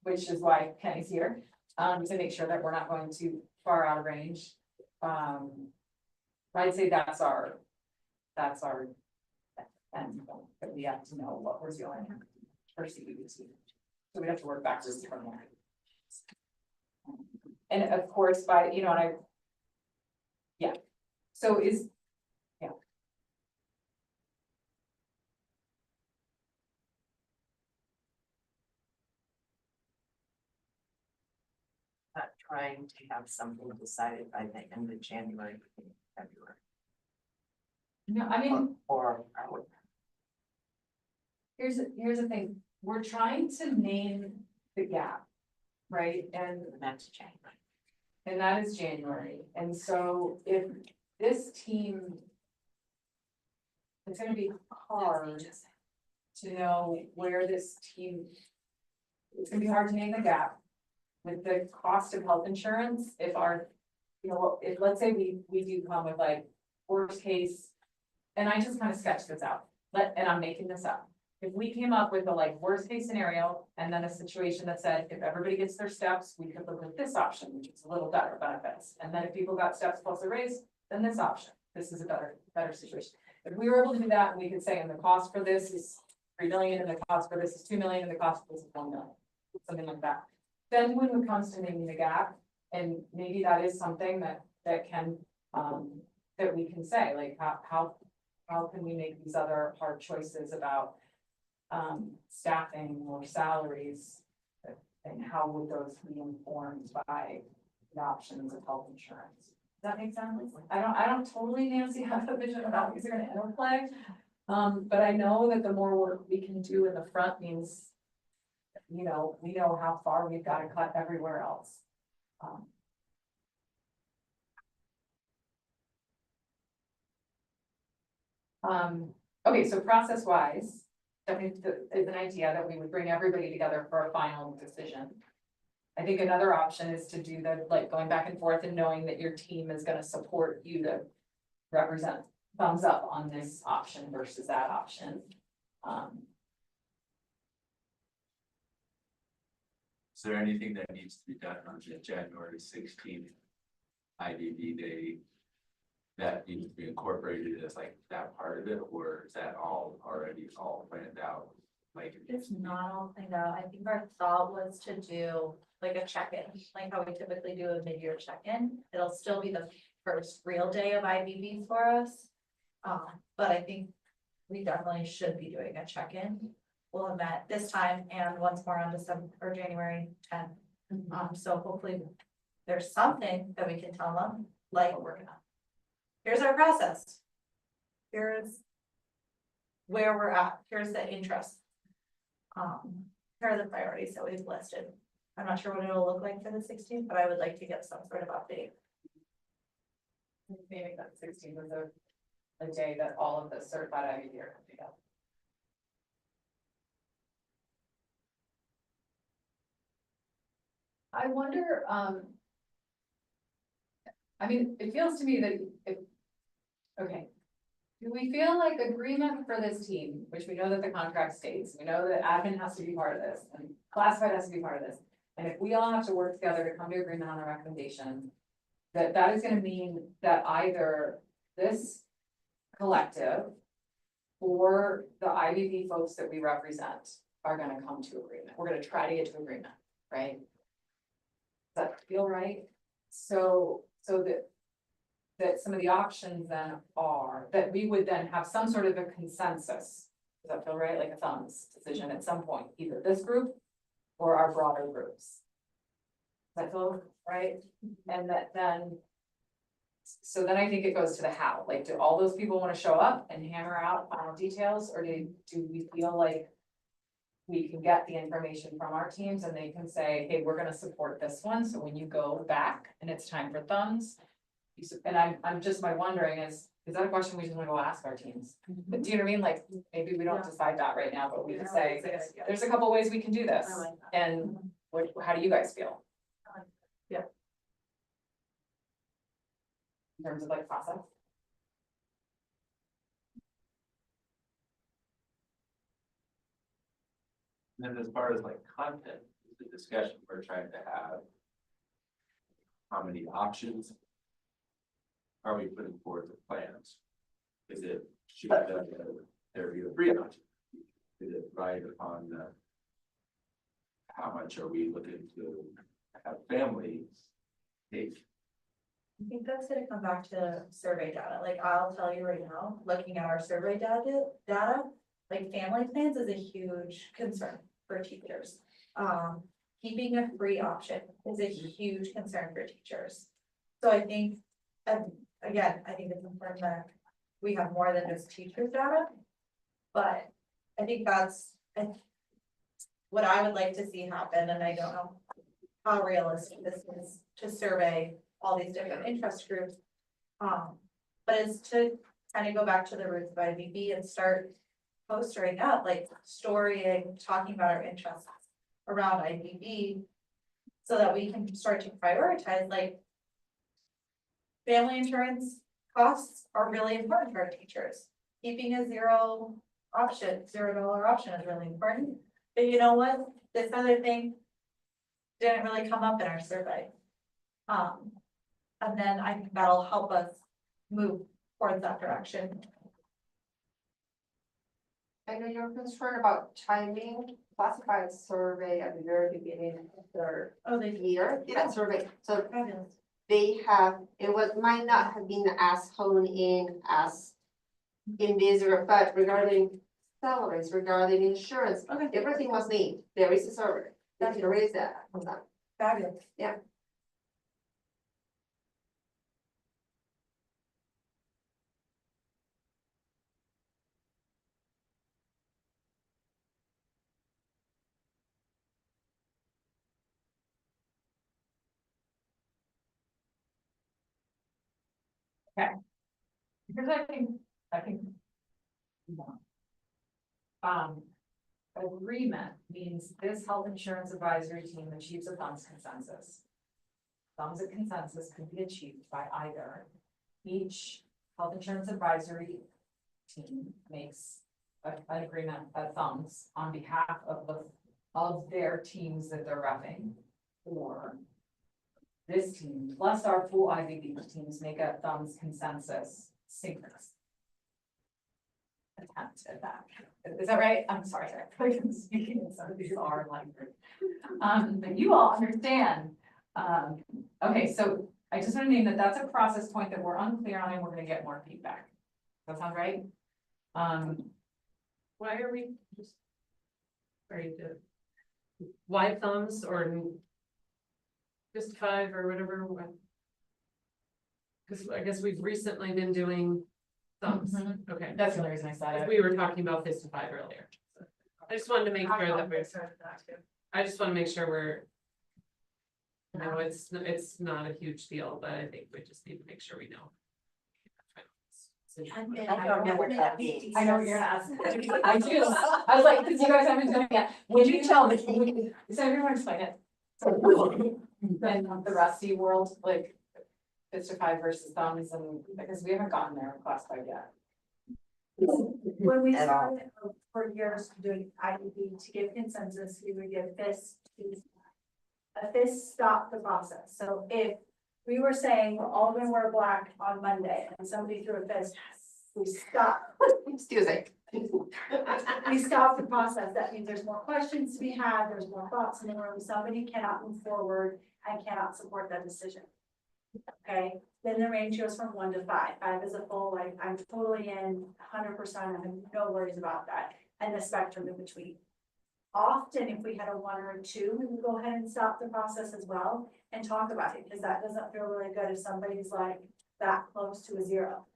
K: Which is why Kenny's here, to make sure that we're not going too far out of range. I'd say that's our. And that we have to know what we're doing for CEDT. So we have to work backwards from there. And of course, by, and I. Yeah, so is.
F: Not trying to have something decided by the end of January, February,
K: No, I mean,
F: or are we?
K: here's the thing, we're trying to name the gap, right? And
F: That's January.
K: that is January, and so if this team. It's gonna be hard to know where this team. It's gonna be hard to name the gap. With the cost of health insurance, if our, if let's say we do come with like worst case. And I just kind of sketched this out, and I'm making this up. If we came up with a like worst case scenario and then a situation that said, if everybody gets their steps, we could look at this option, which is a little better benefits. And then if people got steps plus a raise, then this option, this is a better situation. If we were able to do that, we could say, and the cost for this is 3 million, and the cost for this is 2 million, and the cost for this is 1 million, something like that. Then when it comes to naming the gap, And maybe that is something that can, that we can say, like, how can we make these other hard choices about staffing or salaries? And how would those be informed by the options of health insurance? Does that make sense? I don't totally, Nancy, have a vision about how these are gonna interplay. But I know that the more work we can do in the front means, you know, we know how far we've gotta cut everywhere else. Okay, so process wise, I think that is an idea that we would bring everybody together for a final decision. I think another option is to do the, like, going back and forth and knowing that your team is gonna support you to represent thumbs up on this option versus that option.
D: Is there anything that needs to be done on the January 16th IBB day that needs to be incorporated as like that part of it, or is that all already all planned out? Like,
I: It's not all planned out. I think our thought was to do like a check-in, like how we typically do a mid-year check-in. It'll still be the first real day of IBB for us. But I think we definitely should be doing a check-in. We'll have met this time and once more on December or January 10th. So hopefully there's something that we can tell them, like, we're working on. Here's our process. Here's where we're at. Here's the interest. Here are the priorities that we've listed. I'm not sure what it'll look like for the 16th, but I would like to get some sort of update.
K: Maybe that 16th was a day that all of the certified IBD are coming together. I wonder, I mean, it feels to me that okay. Do we feel like agreement for this team, which we know that the contract states, we know that admin has to be part of this, and classified has to be part of this. And if we all have to work together to come to agreement on a recommendation, that is gonna mean that either this collective or the IBB folks that we represent are gonna come to agreement. We're gonna try to get to agreement, right? Does that feel right? So that some of the options then are, that we would then have some sort of a consensus. Does that feel right? Like a thumbs decision at some point, either this group or our broader groups. Does that feel right? And that then, so then I think it goes to the how, like, do all those people want to show up and hammer out final details, or do we feel like we can get the information from our teams and they can say, hey, we're gonna support this one, so when you go back and it's time for thumbs. And I'm just, my wondering is that a question we just wanna go ask our teams? But do you know what I mean? Like, maybe we don't decide that right now, but we can say, there's a couple ways we can do this. And how do you guys feel? In terms of like process?
D: and then as far as like content, the discussion we're trying to have. How many options are we putting forward the plans? Is it, should there be a three option? Is it right upon the? How much are we looking to have families take?
I: I think that's gonna come back to survey data. Like, I'll tell you right now, looking at our survey data, like family plans is a huge concern for teachers. Keeping a free option is a huge concern for teachers. So I think, again, I think it's important that we have more than just teachers data. But I think that's what I would like to see happen, and I don't know how realistic this is to survey all these different interest groups. But is to kind of go back to the roots of IBB and start postering up, like storying, talking about our interests around IBB, so that we can start to prioritize, like, family insurance costs are really important for our teachers. Keeping a $0 option is really important. But you know what? This other thing didn't really come up in our survey. And then I think that'll help us move towards that direction.
L: I know you're concerned about timing, classified survey at the very beginning of the.
I: Oh,
L: live here, did a survey, so
J: Fabulous.
L: they have, might not have been as honed in as in this, but regarding salaries, regarding insurance,
J: Okay.
L: everything was neat. There is a survey. There is that on that.
J: Fabulous.
L: Yeah.
K: Because I think. Agreement means this health insurance advisory team achieves a thumbs consensus. Thumbs of consensus can be achieved by either each health insurance advisory team makes an agreement, a thumbs on behalf of their teams that they're repping, or this team plus our full IBB teams make a thumbs consensus synchronous attempt at that. Is that right? I'm sorry, I'm speaking in some of these are language. But you all understand. Okay, so I just want to name that that's a process point that we're unclear on and we're gonna get more feedback. Does that sound right?
H: Why are we just? Sorry, why thumbs or just 5 or whatever? Because I guess we've recently been doing thumbs. Okay,
K: That's the only reason I said it.
H: we were talking about 55 earlier. I just wanted to make sure that we're. I just want to make sure we're. No, it's not a huge deal, but I think we just need to make sure we know.
F: I don't know what that means.
K: I know what you're gonna ask. I do. I was like, because you guys haven't done it yet. Would you tell me, so everyone explain it? Then the rusty world, like, 55 versus thumbs and, because we haven't gotten there classified yet.
J: When we
F: At all.
J: started for years doing IDB to give consensus, we would give this. This stopped the process. So if we were saying we're all gonna wear black on Monday and somebody threw a fist, we stop.
L: It's Tuesday.
J: We stop the process. That means there's more questions to be had, there's more thoughts in the room, somebody cannot move forward and cannot support that decision. Okay, then the range goes from 1 to 5. 5 is a full, like, I'm totally in 100%, I have no worries about that, and the spectrum in between. Often, if we had a 1 or a 2, we would go ahead and stop the process as well and talk about it, because that doesn't feel really good if somebody's like that close to a 0.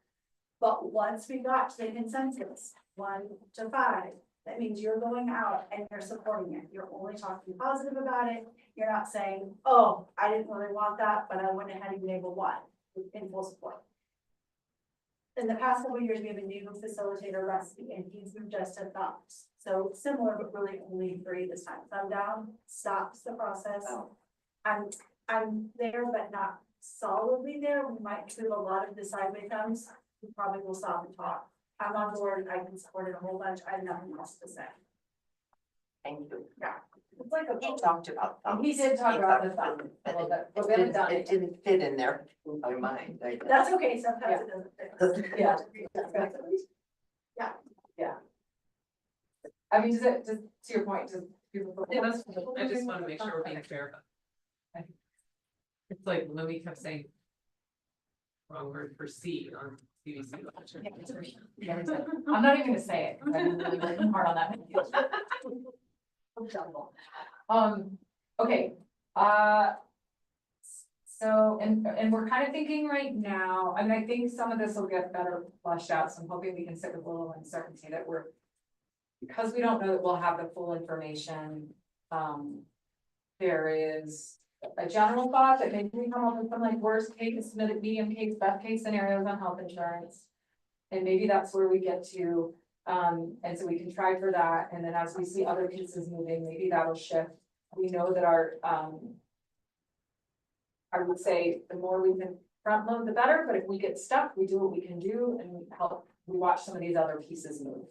J: But once we got to the consensus, 1 to 5, that means you're going out and you're supporting it. You're only talking positive about it. You're not saying, oh, I didn't really want that, but I went ahead and enabled 1 in full support. In the past couple of years, we have a new facilitator, Rusty, and he's moved us to thumbs. So similar, but really only 3 this time. Thumb down stops the process. I'm there, but not solidly there. We might do a lot of the sideway thumbs. We probably will stop and talk. I'm on board. I can support it a whole bunch. I have nothing else to say.
F: Thank you.
J: Yeah.
K: It's like
F: He talked about thumbs.
K: He did talk
F: He
K: about
F: talked
K: the thumb a little bit,
F: It
K: but we haven't
F: didn't,
K: done
F: it
K: it.
F: didn't fit in there in my mind.
J: That's okay. Sometimes it doesn't.
K: Yeah. I mean, just to your point, does people?
H: Yeah, that's, I just want to make sure we're being fair about. It's like Louis kept saying. Wrong word for C on CBC.
K: I'm not even gonna say it, because I've been really working hard on that. Okay, so, and we're kind of thinking right now, I mean, I think some of this will get better fleshed out, so I'm hoping we can sit with a little uncertainty that we're. Because we don't know that we'll have the full information, there is a general thought that maybe we come up with some like worst case, medium case, best case scenarios on health insurance. And maybe that's where we get to, and so we can try for that, and then as we see other pieces moving, maybe that'll shift. We know that our, I would say the more we can front load, the better, but if we get stuck, we do what we can do and we watch some of these other pieces move.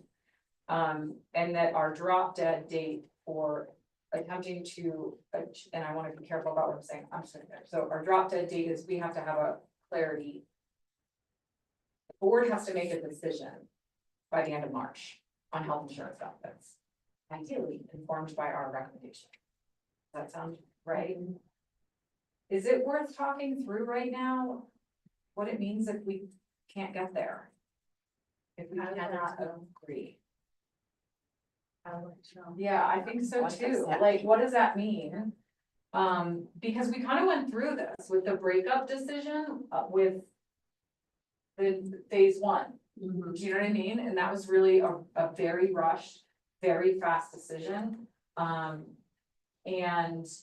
K: And that our drop dead date for attempting to, and I want to be careful about what I'm saying, I'm sitting there. So our drop dead date is we have to have a clarity. The board has to make a decision by the end of March on health insurance benefits, ideally informed by our recommendation. Does that sound right? is it worth talking through right now? What it means if we can't get there? If we
I: I would
K: cannot
I: like
K: agree?
I: I would know.
K: Yeah, I think so
F: What does
K: too,
F: that
K: like, what does that mean? Because we kind of went through this with the breakup decision, with the phase one. Do you know what I mean? And that was really a very rushed, very fast decision. And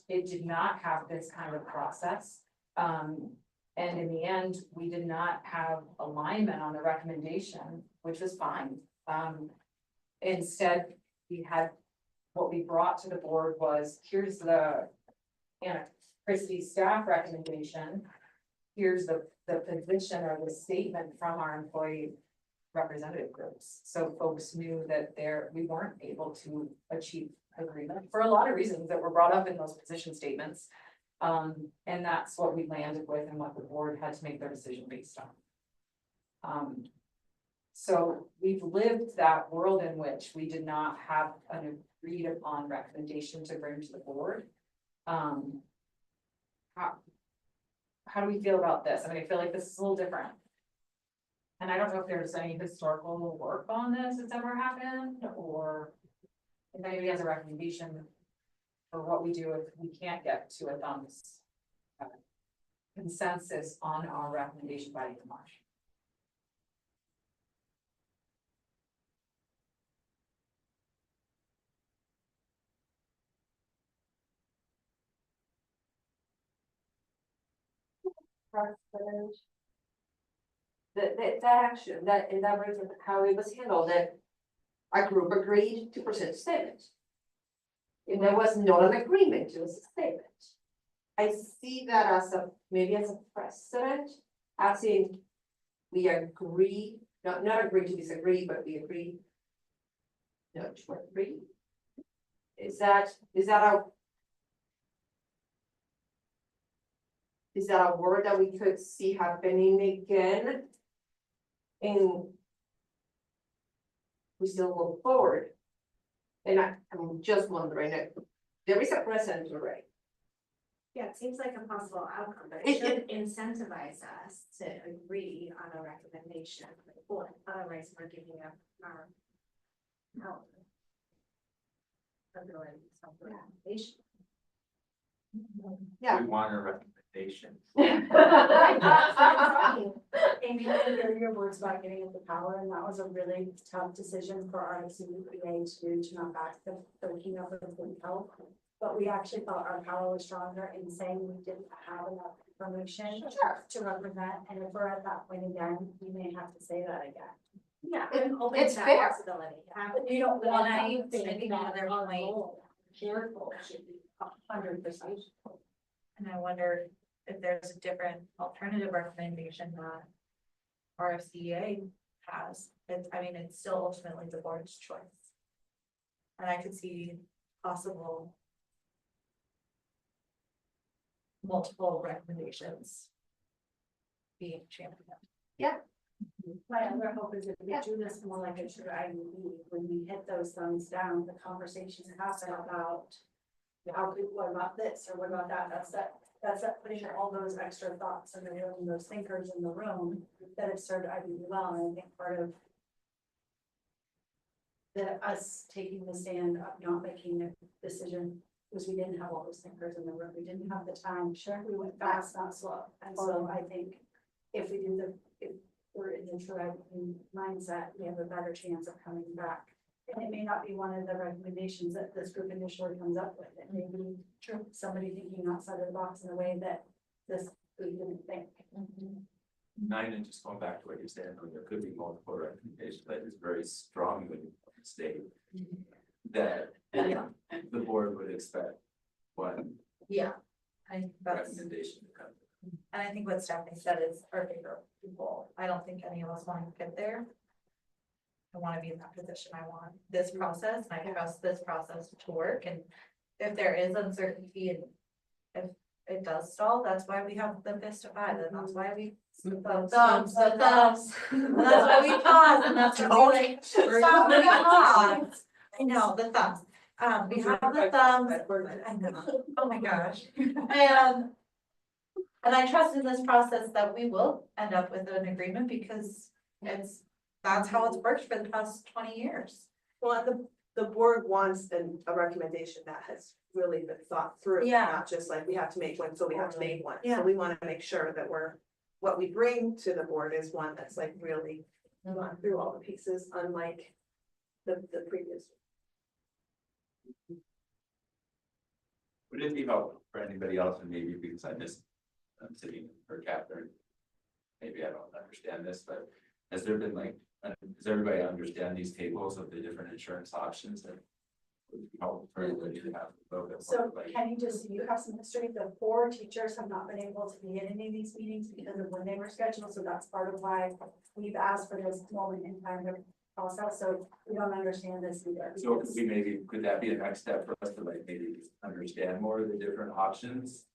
K: it did not have this kind of process. And in the end, we did not have alignment on the recommendation, which was fine. Instead, we had, what we brought to the board was, here's the Anna Christie's staff recommendation. Here's the position or the statement from our employee representative groups. So folks knew that we weren't able to achieve agreement for a lot of reasons that were brought up in those position statements. And that's what we landed with and what the board had to make their decision based on. So we've lived that world in which we did not have an agreed upon recommendation to bring to the board. How do we feel about this? I mean, I feel like this is a little different. And I don't know if there's any historical work on this that's ever happened, or if anybody has a recommendation for what we do if we can't get to a thumbs consensus on our recommendation by the end of March.
L: That action, that elaborates on how it was handled, that a group agreed to present a statement. And there was not an agreement, it was a statement. I see that as maybe as a precedent, as in we agree, not agree to disagree, but we agree. Not to agree. Is that a word that we could see happening again? And we still move forward. And I'm just wondering, there is a precedent already.
J: Yeah, it seems like a possible outcome, but it should incentivize us to agree on a recommendation, or otherwise we're giving up our. Recommendation.
L: Yeah.
D: We want a recommendation.
J: Amy, I hear your words about getting at the power, and that was a really tough decision for our CBA to turn back the working of the health. But we actually felt our power was stronger in saying we didn't have enough information to represent, and if we're at that point again, we may have to say that again. Yeah, I'm open
L: It's
J: to that
L: fair.
J: possibility. But you don't want
I: And I
J: to
I: think
J: think
I: another
J: that our
I: point-
J: role, careful should be 100%.
I: And I wonder if there's a different alternative recommendation that RFCA has. It's still ultimately the board's choice. And I could see possible multiple recommendations being championed.
J: My other hope is that we do this more like a true IUB, when we hit those thumbs down, the conversations happen about. What about this, or what about that, that's that putting all those extra thoughts in the room, those thinkers in the room that have served IUB well, and I think part of. Us taking the stand of not making a decision was we didn't have all those thinkers in the room, we didn't have the time, sure, we went fast, not slow, and so I think. If we're in the true IUB mindset, we have a better chance of coming back. And it may not be one of the recommendations that this group initially comes up with, it may be somebody thinking outside of the box in a way that this group didn't think.
D: Nina, just going back to what you said, there could be multiple recommendations, but it's very strongly stated that the board would expect one
I: Yeah. I think that's,
D: recommendation to come.
I: and I think what Stephanie said is our favorite goal. I don't think any of us want to get there. I want to be in that position. I want this process, and I trust this process to work, and if there is uncertainty and if it does stall, that's why we have the fist of five, and that's why we the thumbs, and that's why we pause, and that's why we like, stop and pause. I know, the thumbs. We have the thumbs, I know, oh my gosh, and And I trust in this process that we will end up with an agreement because that's how it's worked for the past 20 years.
G: Well, the board wants a recommendation that has really been thought through.
I: Yeah.
G: Not just like, we have to make one, so we have to make one.
I: Yeah.
G: So we wanna make sure that what we bring to the board is one that's like really gone through all the pieces, unlike the previous.
D: Would it be helpful for anybody else, and maybe because I'm sitting for Catherine? Maybe I don't understand this, but has there been like, does everybody understand these tables of the different insurance options that would be helpful for everybody to have a little bit
J: So
D: more, like,
J: Kenny, just so you have some history, the 4 teachers have not been able to be in any of these meetings because of when they were scheduled, so that's part of why we've asked for this moment in time to process, so we don't understand this either.
D: so
J: because-
D: could that be a next step for us to like maybe understand more of the different options?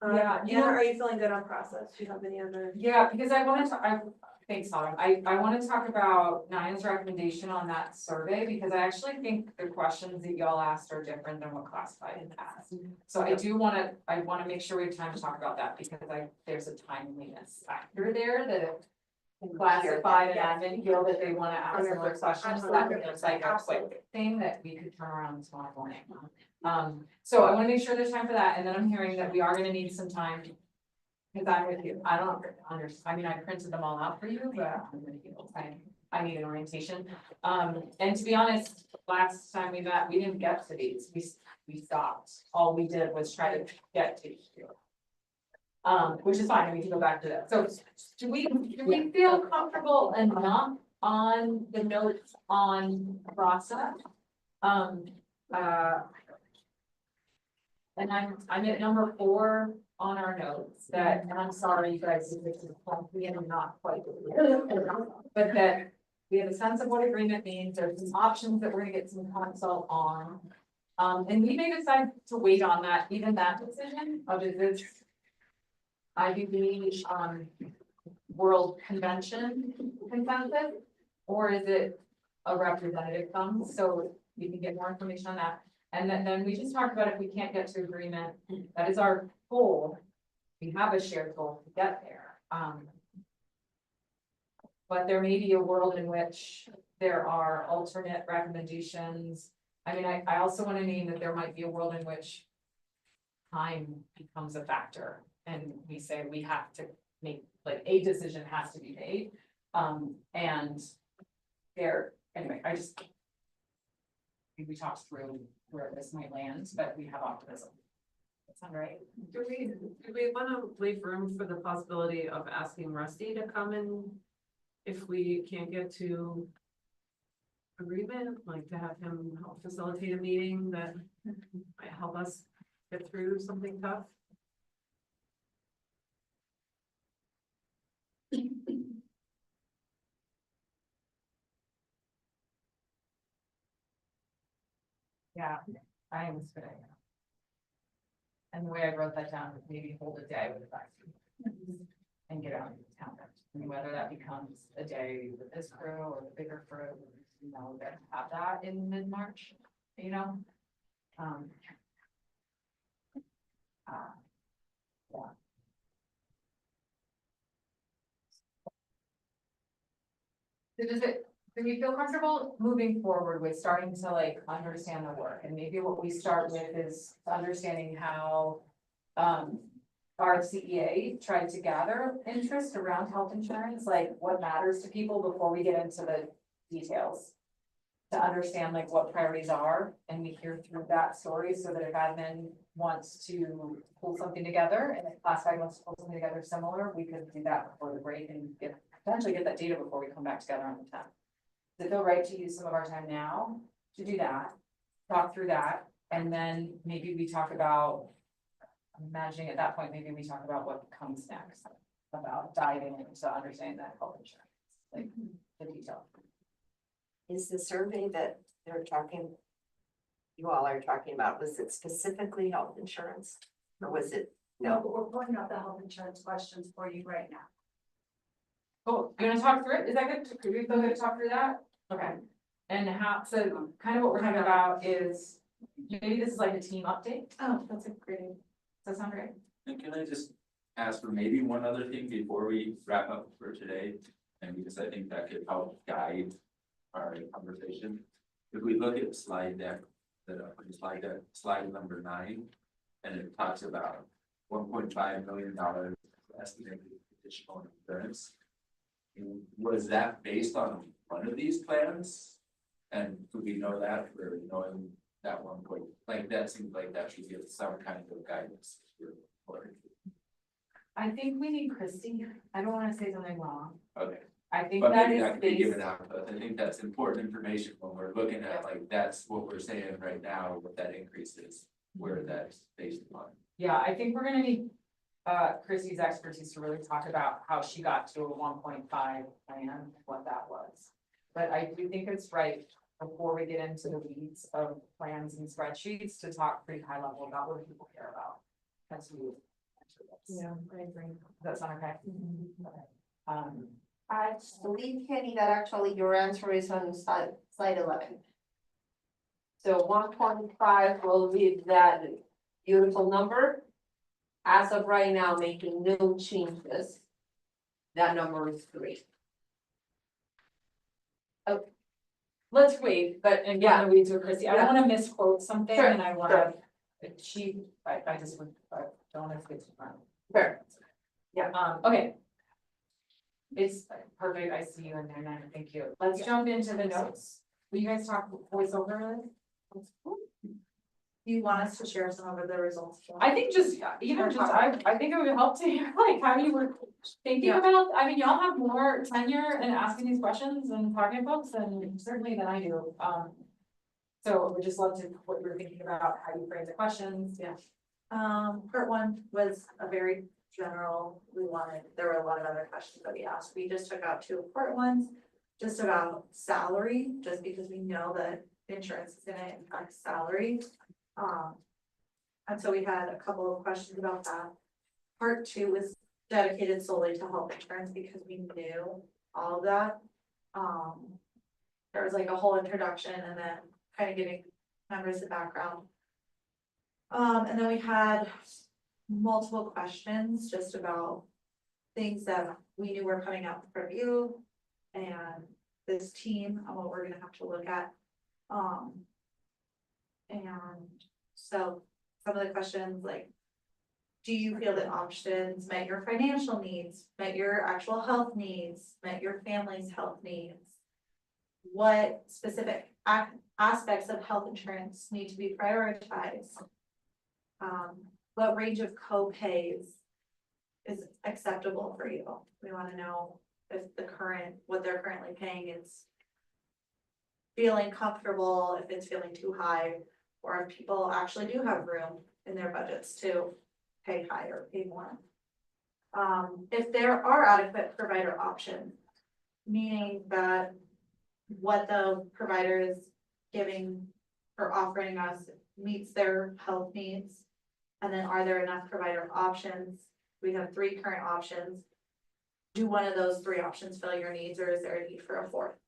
A: Yeah, you
G: Anna,
A: know-
G: are you feeling good on process? Do you have any other?
K: Yeah, because I wanted to, thanks, Autumn. I want to talk about Naya's recommendation on that survey, because I actually think the questions that y'all asked are different than what classified asked. So I want to make sure we have time to talk about that, because there's a timeliness factor there that if classified and admin feel that they want to ask more questions, that it's like a quick thing that we could turn around tomorrow morning. So I want to make sure there's time for that, and then I'm hearing that we are going to need some time. Cause I'm with you, I don't understand, I mean, I printed them all out for you, but I'm with you, I need an orientation. And to be honest, last time we met, we didn't get to these, we stopped, all we did was try to get to here. Which is fine, we can go back to that, so do we feel comfortable enough on the notes on process? And I'm at number 4 on our notes that, and I'm sorry, you guys, if this is clunky and I'm not quite. But that we have a sense of what agreement means, there's some options that we're gonna get some consult on. And we may decide to wait on that, even that decision of is this IBB, World Convention consensus, or is it a representative comes, so we can get more information on that. And then we just talked about if we can't get to agreement, that is our goal. We have a shared goal to get there. But there may be a world in which there are alternate recommendations. I mean, I also want to name that there might be a world in which time becomes a factor and we say we have to make, like, a decision has to be made. And anyway, we talked through where this might land, but we have optimism. That sound right?
H: Do we want to leave room for the possibility of asking Rusty to come in if we can't get to agreement, like to have him help facilitate a meeting that might help us get through something tough?
K: Yeah, I am spinning. And the way I wrote that down is maybe hold a day with the vaccine. And get out of the town, and whether that becomes a day with this crew or the bigger crew, that have that in mid-March, Yeah. Do we feel comfortable moving forward with starting to like understand the work? And maybe what we start with is understanding how our CEA tried to gather interest around health insurance, like what matters to people before we get into the details. To understand like what priorities are, and we hear through that story so that if admin wants to pull something together and if classified wants to pull something together similar, we could do that before the break and potentially get that data before we come back together on the 10th. Does it feel right to use some of our time now to do that, talk through that, and then maybe we talk about, I'm imagining at that point, maybe we talk about what comes next, about diving into understanding that health insurance, like the detail.
F: Is the survey that you all are talking about, was it specifically health insurance? Or was it,
J: No, but we're pulling out the health insurance questions for you right now.
K: Oh, you wanna talk through it? Is that good? Could we feel good to talk through that? Okay. And so kind of what we're talking about is, maybe this is like a team update.
J: Oh, that's a great.
K: Does that sound great?
D: And can I just ask for maybe one other thing before we wrap up for today? And because I think that could help guide our conversation. If we look at slide deck, slide number 9, and it talks about $1.5 million estimated additional insurance. Was that based on one of these plans? And do we know that for knowing that 1 point, like that seems like that should give some kind of guidance.
E: I think we need Christie. I don't wanna say something wrong.
D: Okay,
E: I think
D: but
E: that
D: maybe
E: is
D: that could be
E: based.
D: given out, but I think that's important information when we're looking at, like, that's what we're saying right now, what that increase is, where that's based upon.
K: Yeah, I think we're gonna need Christie's expertise to really talk about how she got to a 1.5 plan, what that was. But I do think it's right, before we get into the weeds of plans and spreadsheets, to talk pretty high level about what people care about. As we enter this.
I: Yeah, I agree.
K: Does that sound okay? Okay.
L: I believe, Kenny, that actually your answer is on slide 11. So 1.5 will be that beautiful number. As of right now, making no changes. That number is 3.
K: Let's wait, but and get in the weeds with Christie. I don't wanna misquote something
L: Sure,
K: and I wanna, I just would, don't want to get too far.
L: Sure.
K: Okay. It's perfect. I see you in there now. Thank you. Let's jump into the notes. Will you guys talk voiceover?
I: Do you want us to share some of the results?
K: I think just, I think it would help to hear like how you were thinking
I: Yeah.
K: about, I mean, y'all have more tenure in asking these questions and talking about and certainly than I do. So we'd just love to, what you were thinking about, how you frame the questions. Yeah.
I: Part 1 was a very general, there were a lot of other questions that we asked. We just took out 2 important ones, just about salary, just because we know that insurance is gonna impact salary. And so we had a couple of questions about that. Part 2 was dedicated solely to health insurance because we knew all of that. There was like a whole introduction and then kind of giving members the background. And then we had multiple questions just about things that we knew were coming out for review and this team and what we're gonna have to look at. And so some of the questions like, do you feel that options met your financial needs, met your actual health needs, met your family's health needs? What specific aspects of health insurance need to be prioritized? What range of co-pays is acceptable for you? We wanna know if what they're currently paying is feeling comfortable, if it's feeling too high, or if people actually do have room in their budgets to pay higher, pay more. If there are adequate provider options, meaning that what the provider is giving or offering us meets their health needs. And then are there enough provider options? We have 3 current options. Do one of those 3 options fill your needs, or is there a need for a 4th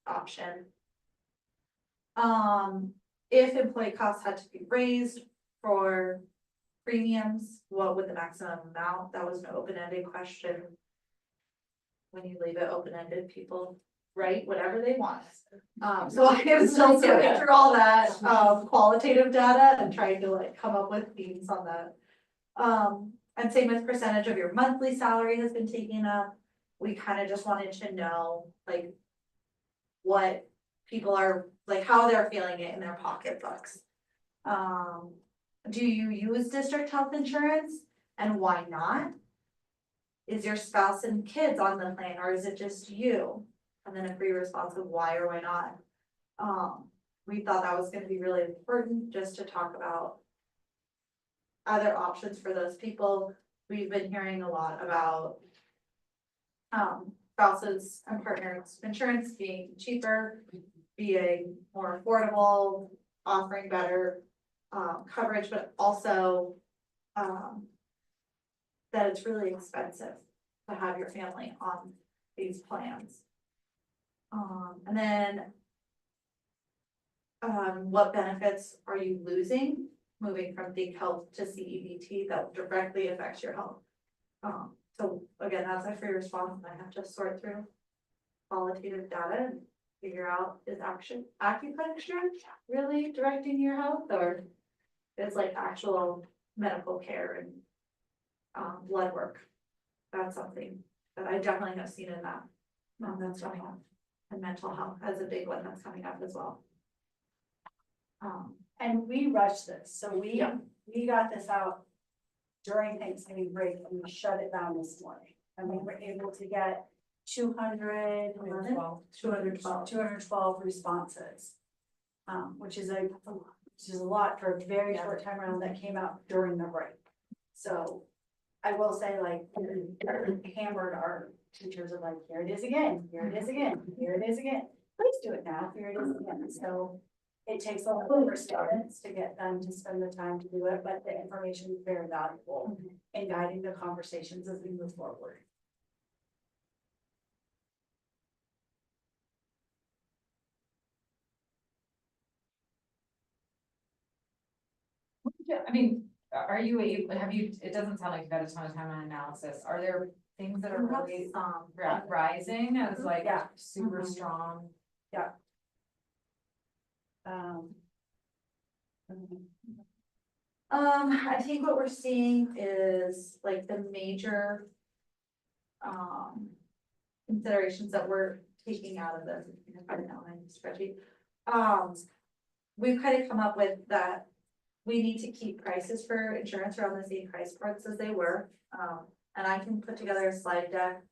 I: option? If employee costs had to be raised for premiums, what would the maximum amount? That was an open-ended question. When you leave it open-ended, people write whatever they want. So I am still sorting through all that, qualitative data and trying to like come up with themes on that. And same with percentage of your monthly salary has been taken up. We kind of just wanted to know, like, what people are, like, how they're feeling it in their pocketbooks. Do you use district health insurance and why not? Is your spouse and kids on the plan or is it just you? And then a free response of why or why not. We thought that was gonna be really important just to talk about other options for those people. We've been hearing a lot about spouses and partners insurance being cheaper, being more affordable, offering better coverage, but also that it's really expensive to have your family on these plans. And then what benefits are you losing moving from Think Health to CEBT that directly affects your health? So again, that's my free response, and I have to sort through qualitative data and figure out, is acupuncture really directing your health, or is like actual medical care and blood work? That's something that I definitely have seen in that. That's coming up. And mental health as a big one that's coming up as well.
J: And we rushed this, so
I: Yeah.
J: we got this out during Thanksgiving break and we shut it down this morning. And we were able to get 212 responses. Which is a lot for a very short time around that came out during the break. So I will say, like, hammered our teachers are like, here it is again, here it is again, here it is again. Please do it now, here it is again. So it takes a lot for students to get them to spend the time to do it, but the information is very valuable in guiding the conversations as we move forward.
E: I mean, are you, have you, it doesn't sound like you've had a ton of time on analysis. Are there things that are really rising as like
I: Yeah.
E: super strong?
I: I think what we're seeing is like the major considerations that we're taking out of this, I don't know, my spreadsheet. We've kind of come up with that we need to keep prices for insurance around the same price points as they were. And I can put together a slide deck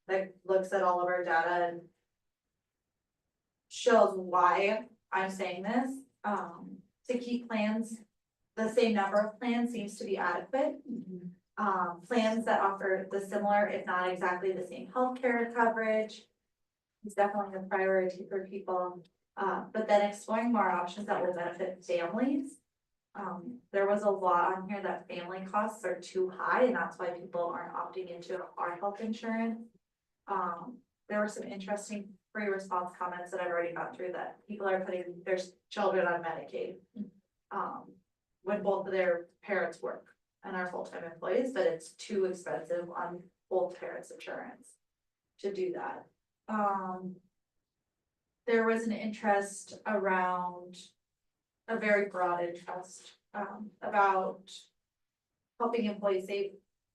I: that looks at all of our data and shows why I'm saying this. To keep plans, the same number of plans seems to be adequate. Plans that offer the similar, if not exactly the same healthcare coverage is definitely a priority for people. But then exploring more options that will benefit families. There was a law on here that family costs are too high, and that's why people aren't opting into our health insurance. There were some interesting free response comments that I've already gone through, that people are putting their children on Medicaid. When both of their parents work and are full-time employees, but it's too expensive on both parents' insurance to do that. There was an interest around, a very broad interest, about helping employees save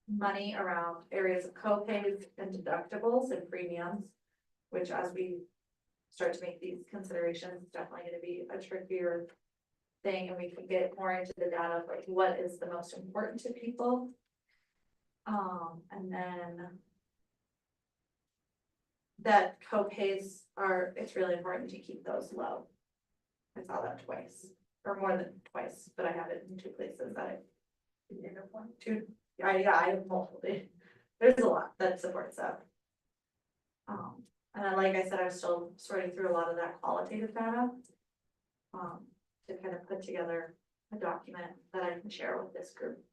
I: money around areas of co-pays and deductibles and premiums, which as we start to make these considerations, it's definitely gonna be a trickier thing, and we can get more into the data of like what is the most important to people. And then that co-pays are, it's really important to keep those low. I saw that twice, or more than twice, but I have it in two places that I have multiple, there's a lot that supports that. And then, like I said, I'm still sorting through a lot of that qualitative data. To kind of put together a document that I can share with this group.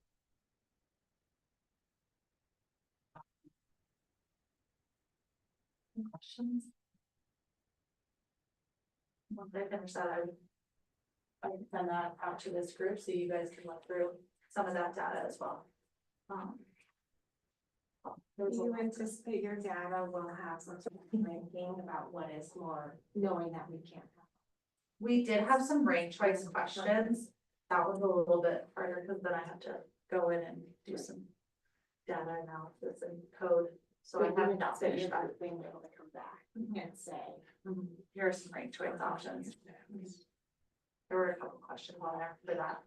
I: Any questions? Once I finish that, I can send that out to this group so you guys can look through some of that data as well.
L: Do you anticipate your data will have some sort of ranking about what is more, knowing that we can't have?
I: We did have some rank choice questions. That was a little bit harder because then I had to go in and do some data analysis and code. So I have not finished that.
L: Being able to come back and say.
I: Here are some rank choice options. There were a couple questions on there for that.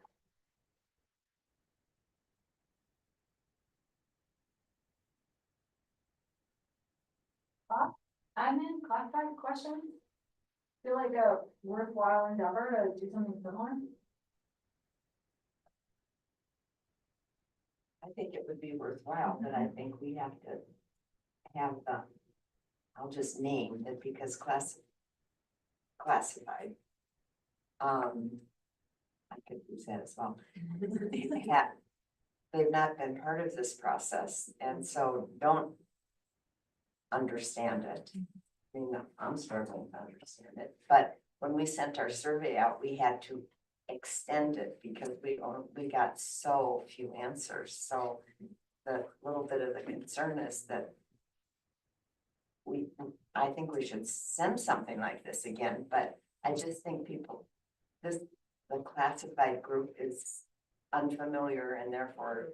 A: Admin, classified questions? Feel like a worthwhile endeavor to do something similar?
F: I think it would be worthwhile, but I think we have to have the, I'll just name it because classified. I could use that as well. They've not been part of this process and so don't understand it. I mean, I'm struggling to understand it, but when we sent our survey out, we had to extend it because we got so few answers. So the little bit of the concern is that I think we should send something like this again, but I just think the classified group is unfamiliar and therefore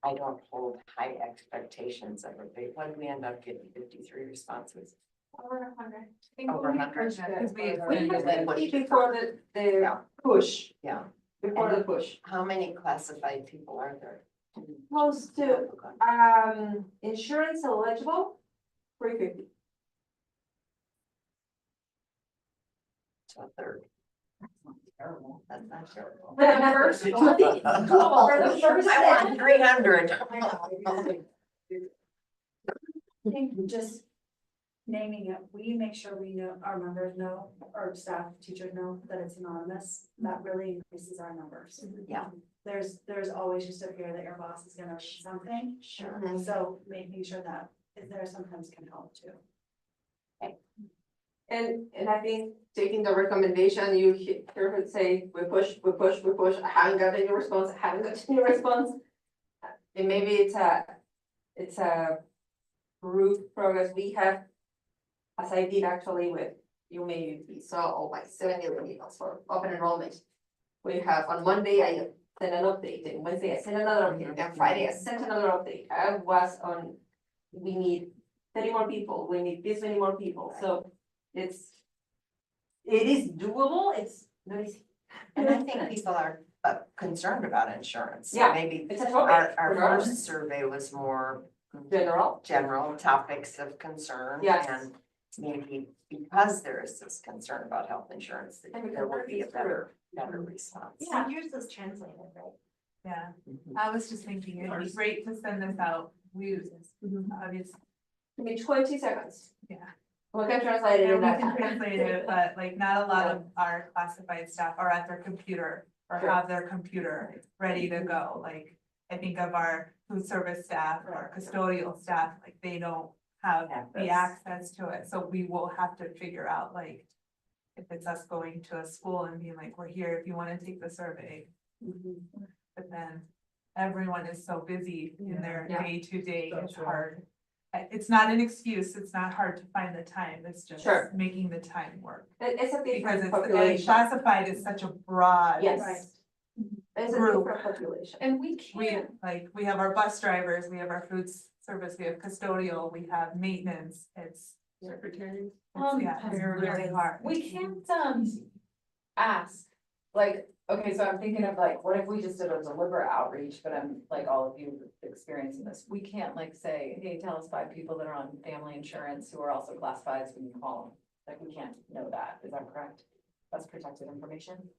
F: I don't hold high expectations of a big, what did we end up getting, 53 responses?
L: Over 100.
F: Over 100.
A: Because we
L: We
A: extended
L: had
A: it.
L: 50 before the
F: Yeah.
L: push,
F: Yeah,
L: before
F: And-
L: the push.
F: how many classified people are there?
L: Close to, insurance eligible, 350.
F: So a third.
K: Terrible.
F: That's not terrible.
L: For the first one. For the first
F: I
L: one.
F: want 300.
J: I think just naming it, we make sure we know, our members know, our staff, teachers know that it's anonymous. That really increases our numbers.
F: Yeah.
J: There's always just a fear that your boss is gonna read something.
F: Sure.
J: So making sure that is there sometimes can help too.
L: And I think taking the recommendation, you hear her say, we push, I haven't got any response, And maybe it's a root progress we have, as I did actually with, you maybe saw all my 7 million emails for open enrollment. We have on Monday, I sent an update, and Wednesday I sent another update, and Friday I sent another update. I was on, we need 30 more people, we need this many more people, so it is doable, it's not easy.
F: And I think people are concerned about insurance. So
L: Yeah,
F: Maybe
L: It's a topic.
F: our
L: regardless.
F: first survey was more
L: General,
F: topics of concern.
L: Yes.
F: And maybe because there is this concern about health insurance, that
L: And
F: there will be a
L: because
F: better response.
L: Yeah.
J: Yours is translated, right?
A: Yeah,
F: Mhm.
A: I was just thinking it'd be great to send this out. We obviously,
L: give me 20 seconds.
A: yeah.
L: We can translate it
A: Yeah,
L: in
A: we
L: that
A: can
L: time.
A: translate it, but like not a lot of our classified staff are at their computer or
L: Sure.
A: have their computer ready to go. Like, I think of our food service staff, our custodial staff, like they don't have the access to it. So we will have to figure out like, if it's us going to a school and being like, we're here if you want to take the survey. But then everyone is so busy in their
L: Yeah.
A: day-to-day, it's
H: That's right.
A: hard. It's not an excuse, it's not hard to find the time, it's just
L: Sure.
A: making the time work.
L: It's a
A: Because
L: different
A: it's, and
L: population.
A: classified is such a broad.
L: Yes. It's a
A: Group.
L: different population.
C: And we
A: We,
C: can't,
A: like, we have our bus drivers, we have our food service, we have custodial, we have maintenance, it's,
H: Secretary.
A: yeah, it's really hard.
C: we can't, ask, like, okay, so I'm thinking of like, what if we just did a deliberate outreach, but I'm like, all of you experiencing this, we can't like say, hey, tell us 5 people that are on family insurance who are also classified, so we can call them. Like, we can't know that, is that correct? That's protected information?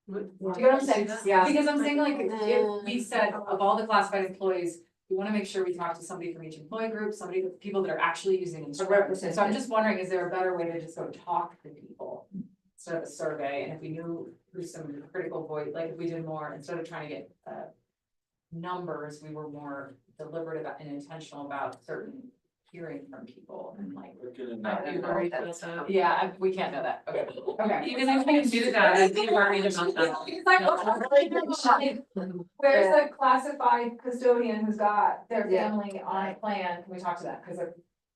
C: Do you know what I'm saying?
L: Yeah.
C: Because I'm saying like, if we said of all the classified employees, we wanna make sure we talk to somebody from each employee group, people that are actually using insurance. And so I'm just wondering, is there a better way to just go talk to people? Instead of a survey, and if we knew who's some critical voice, like if we did more, instead of trying to get numbers, we were more deliberate about and intentional about certain hearing from people and like.
D: We're good
A: I
D: enough.
A: do worry about that.
C: Yeah, we can't know that, okay, okay.
H: Even if we do that, I'd be worried about that.
C: It's like, where's the classified custodian who's got their
L: Yeah.
C: family on a plan, can we talk to them, cause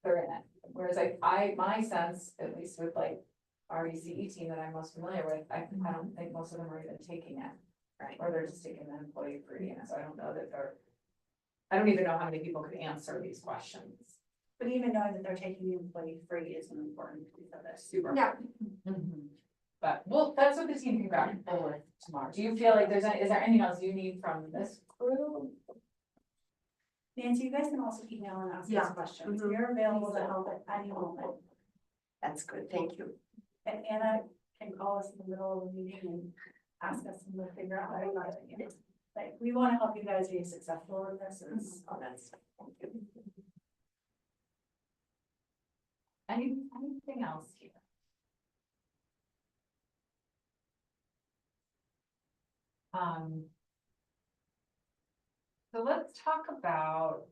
C: they're in it. Whereas like, my sense, at least with like our ECE team that I'm most familiar with, I don't think most of them are even taking it.
F: Right.
C: Or they're just taking the employee free, and so I don't know that I don't even know how many people could answer these questions.
J: But even knowing that they're taking the employee free is an important piece of this.
C: Super.
L: Yeah.
C: But, well, that's what the team can grab forward tomorrow. Do you feel like is there anything else you need from this crew?
J: Nancy, you guys can also email and ask
L: Yeah.
J: us questions. We're available to help at any moment.
F: That's good, thank you.
J: And Anna can call us in the middle of the meeting and ask us and we'll figure out how to do it. Like, we want to help you guys be successful in this.
F: Oh, that's, thank you.
C: Anything else here? So let's talk about,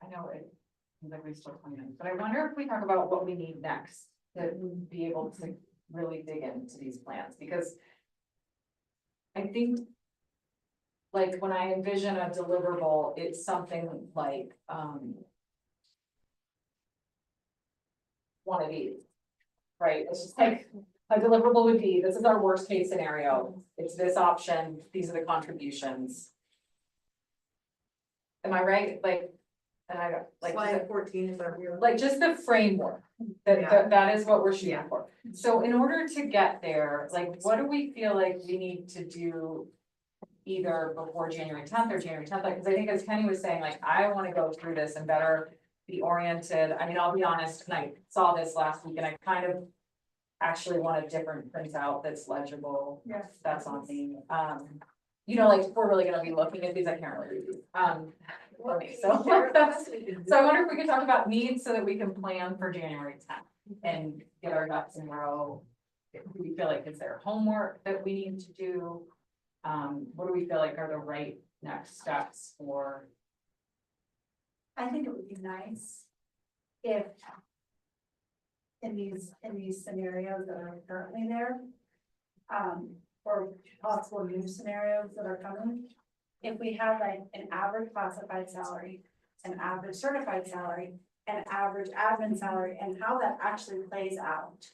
C: I know it seems like we still planning, but I wonder if we talk about what we need next to be able to really dig into these plans, because I think
K: like, when I envision a deliverable, it's something like, one of these. Right, it's just like, a deliverable would be, this is our worst case scenario, it's this option, these are the contributions. Am I right, like, and I, like,
I: Slide 14 is our real.
K: like, just the framework, that is what we're shooting for. So in order to get there, like, what do we feel like we need to do? Either before January 10th or January 10th, like, cause I think as Kenny was saying, like, I wanna go through this and better be oriented, I mean, I'll be honest, and I saw this last week and I kind of. Actually want a different printout that's legible.
J: Yes.
K: That's on me, you know, like, if we're really gonna be looking at these, I can't really read these, for me, so. So I wonder if we could talk about needs so that we can plan for January 10th and get our ducks in a row. Do we feel like is there homework that we need to do? What do we feel like are the right next steps for?
J: I think it would be nice if in these scenarios that are currently there, or possible new scenarios that are coming, if we have like an average classified salary, an average certified salary, an average admin salary, and how that actually plays out.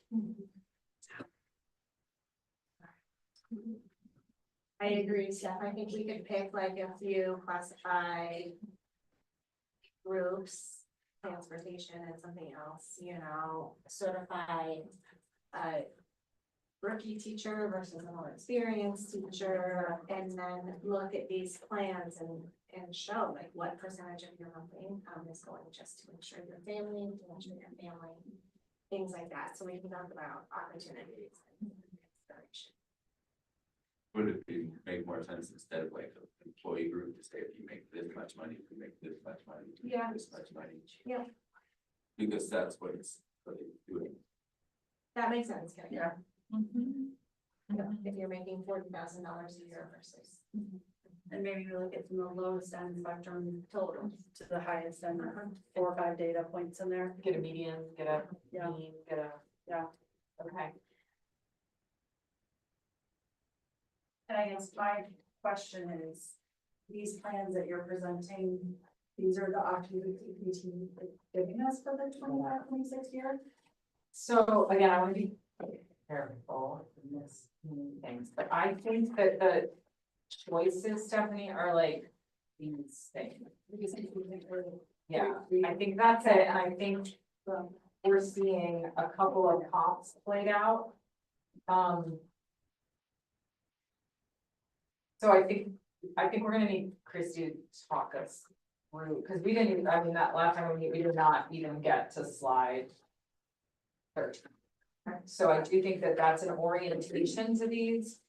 I: I agree, Steph. I think we could pick like a few classified groups, transportation and something else, you know, certified rookie teacher versus a more experienced teacher, and then look at these plans and show like what percentage of your monthly income is going just to ensure your family, to ensure your family, things like that. So we can talk about opportunities and inspiration.
D: Would it be, make more sense instead of like an employee group to say, if you make this much money, if you make this much money, if you make this much money?
I: Yeah.
D: Because that's what it's doing.
I: That makes sense, Kelly.
J: Yeah.
I: If you're making $40,000 a year versus.
J: And maybe we look at from the lowest end spectrum total to the highest end, 4 or 5 data points in there.
K: Get a median, get a
J: Yeah.
K: mean, get a.
J: Yeah.
K: Okay.
J: And I guess my question is, these plans that you're presenting, these are the options that CPT is giving us for the 25-26 year?
K: So again, I want to be careful in this things, but I think that the choices, Stephanie, are like these things. Yeah, I think that's it, and I think we're seeing a couple of comps played out. So I think we're gonna need Christy to talk us through, because we didn't, I mean, that last time we did not even get to slide 13. So I do think that that's an orientation to these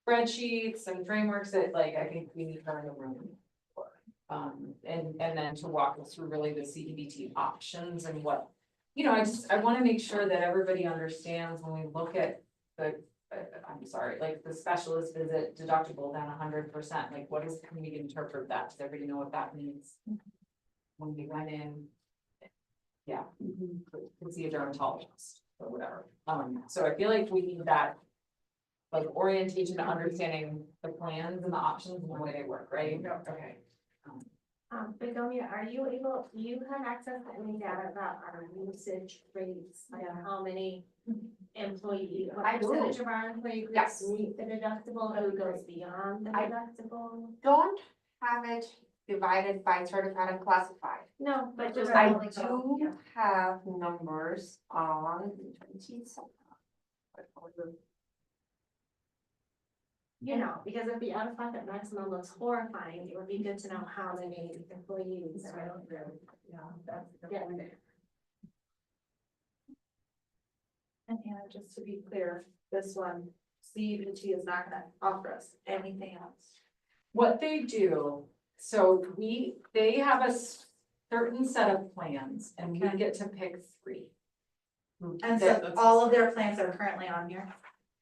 K: spreadsheets and frameworks that, like, I think we need her in the room for. And then to walk us through really the CDBT options and what, you know, I want to make sure that everybody understands when we look at the, I'm sorry, like the specialist visit deductible down 100%, like what is, can we interpret that? Does everybody know what that means? When we went in, yeah, to see a dermatologist or whatever. So I feel like we need that like orientation to understanding the plans and the options and the way they work, right? Okay.
I: Begonia, are you able, do you have access to any data about our usage rates, like how many employees, what percentage of our employee groups meet the deductible, who goes beyond the deductible?
L: Don't have it divided by certified and classified.
I: No, but just.
L: I do have numbers on.
I: You know, because if the out-of-pocket maximum looks horrifying, it would be good to know how many employees are.
J: Yeah, that's.
I: Getting there.
J: And Hannah, just to be clear, this one, CBT is not gonna offer us anything else.
K: What they do, so they have a certain set of plans and we get to pick 3.
J: And so all of their plans are currently on here.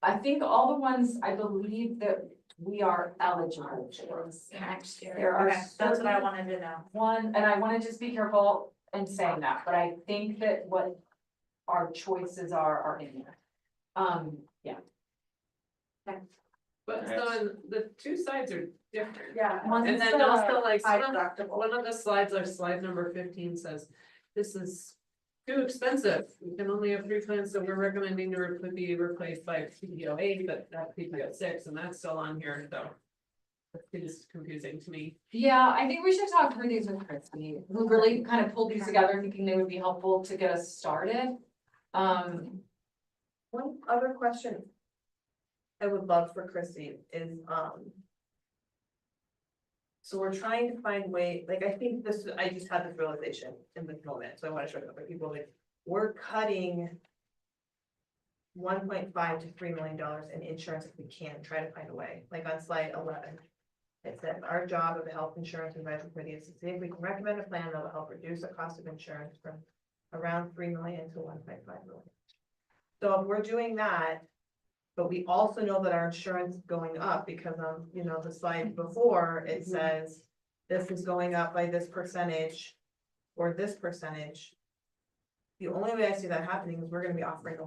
K: I think all the ones I believe that we are eligible for.
J: Next year.
K: There are
J: Okay, that's what I
K: certain-
J: wanted to know.
K: One, and I wanna just be careful in saying that, but I think that what our choices are in there. Yeah.
H: But so in the two sides are different.
J: Yeah.
H: And then also like
J: High
H: one
J: deductible.
H: of the slides, like slide number 15 says, this is too expensive. We can only have 3 plans, so we're recommending to be replaced by PPO 8, but that's PPO 6, and that's still on here, so. It's confusing to me.
E: Yeah, I think we should talk through these with Christy, who really kind of pulled these together thinking they would be helpful to get us started.
M: One other question I would love for Christy is, so we're trying to find way, like, I think this, I just had this realization in this moment, so I want to show it to people, like, we're cutting $1.5 to $3 million in insurance if we can try to find a way, like on slide 11. It says, our job of the health insurance advisory committee is to see if we can recommend a plan that will help reduce the cost of insurance from around 3 million to 1.5 million. So if we're doing that, but we also know that our insurance is going up because of, you know, the slide before, it says this is going up by this percentage or this percentage. The only way I see that happening is we're gonna be offering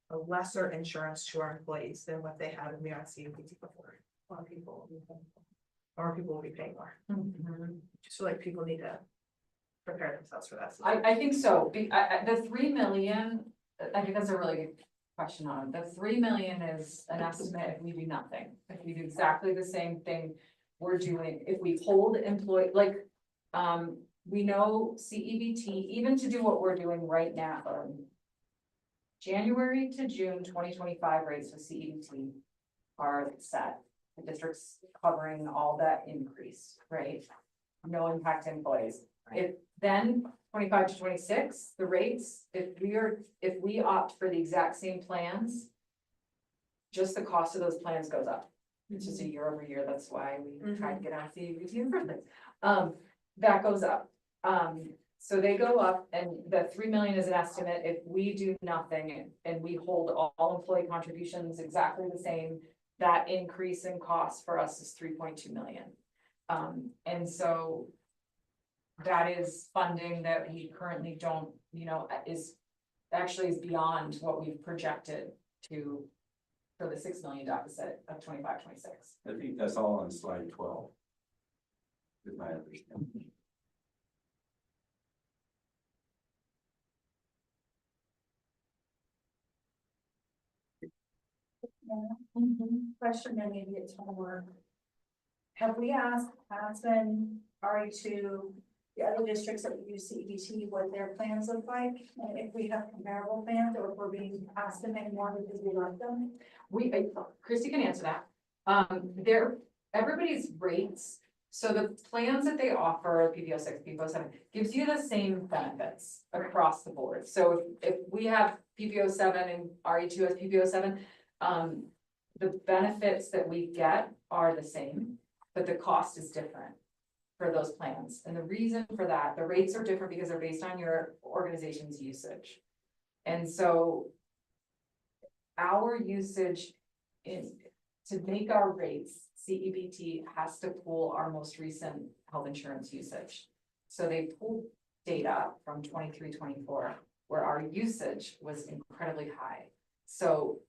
M: a lesser insurance to our employees than what they had in the CUPT before. Or people will be paying more. Just feel like people need to prepare themselves for that.
E: I think so, the 3 million, I think that's a really good question on it. The 3 million is an estimate if we do nothing, if we do exactly the same thing we're doing, if we hold employee, like, we know CEBT, even to do what we're doing right now, January to June 2025 rates with CEBT are set. The district's covering all that increase, right? No impact to employees. If then 25 to 26, the rates, if we opt for the exact same plans, just the cost of those plans goes up. It's just a year over year. That's why we tried to get on CEBT in the first place. That goes up. So they go up, and the 3 million is an estimate. If we do nothing and we hold all employee contributions exactly the same, that increase in cost for us is 3.2 million. And so that is funding that we currently don't, you know, is beyond what we've projected for the 6 million deficit of 25, 26.
D: I think that's all on slide 12. Is my understanding.
J: Question, and maybe it's homework. Have we asked Aspen, RE2, the other districts that we use CEBT, what their plans look like? And if we have comparable plans, or if we're being asked to make more because we like them?
E: Christy can answer that. Everybody's rates, so the plans that they offer, PPO 6, PPO 7, gives you the same benefits across the board. So if we have PPO 7 and RE2 has PPO 7, the benefits that we get are the same, but the cost is different for those plans. And the reason for that, the rates are different because they're based on your organization's usage. And so our usage to make our rates, CEBT has to pull our most recent health insurance usage. So they pulled data from 23-24 where our usage was incredibly high. So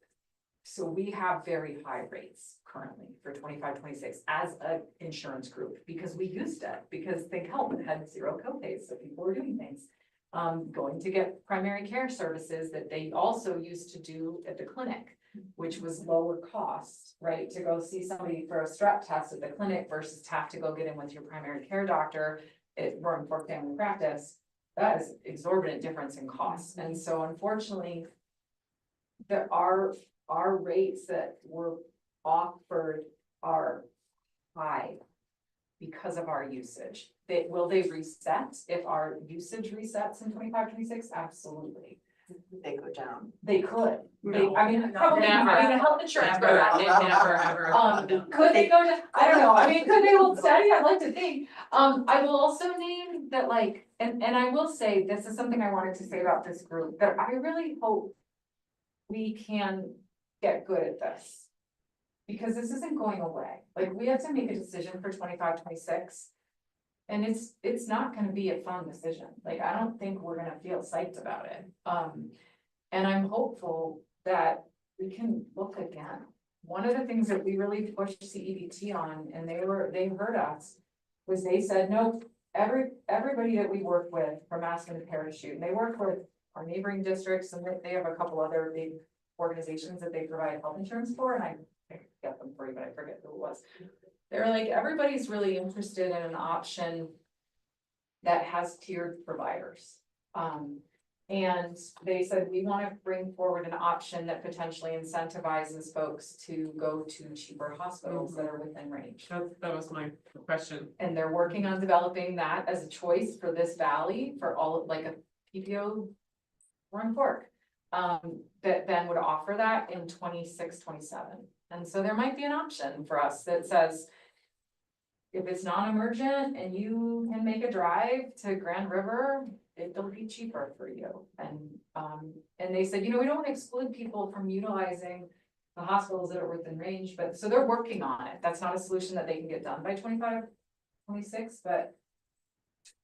E: we have very high rates currently for 25-26 as an insurance group because we used it, because Think Health had 0 copays, so people were doing things. Going to get primary care services that they also used to do at the clinic, which was lower cost, right? To go see somebody for a strep test at the clinic versus to have to go get in with your primary care doctor at Roaring Family Practice. That is exorbitant difference in costs. And so unfortunately, there are rates that were offered are high because of our usage. Will they reset if our usage resets in 25-26? Absolutely.
F: They go down.
E: They could.
H: No.
E: Probably, health insurance.
H: Never, never, ever.
E: Could they go to, I don't know, could they hold steady? I'd like to think. I will also name that, like, and I will say, this is something I wanted to say about this group, that I really hope we can get good at this. Because this isn't going away. Like, we have to make a decision for 25-26. And it's not gonna be a fun decision. Like, I don't think we're gonna feel psyched about it. And I'm hopeful that we can look again
K: one of the things that we really pushed CEDT on, and they heard us, was they said, nope, everybody that we work with from Aspen to Parachute, and they work with our neighboring districts, and they have a couple other big organizations that they provide health insurance for, and I get them for you, but I forget who it was. They were like, everybody's really interested in an option that has tiered providers. And they said, we want to bring forward an option that potentially incentivizes folks to go to cheaper hospitals that are within range.
H: That was my question.
K: And they're working on developing that as a choice for this valley, for all of like a PPO run fork. That then would offer that in 26, 27. And so there might be an option for us that says, if it's non-emergent and you can make a drive to Grand River, it'll be cheaper for you. And they said, you know, we don't want to exclude people from utilizing the hospitals that are within range, but so they're working on it. That's not a solution that they can get done by 25, 26, but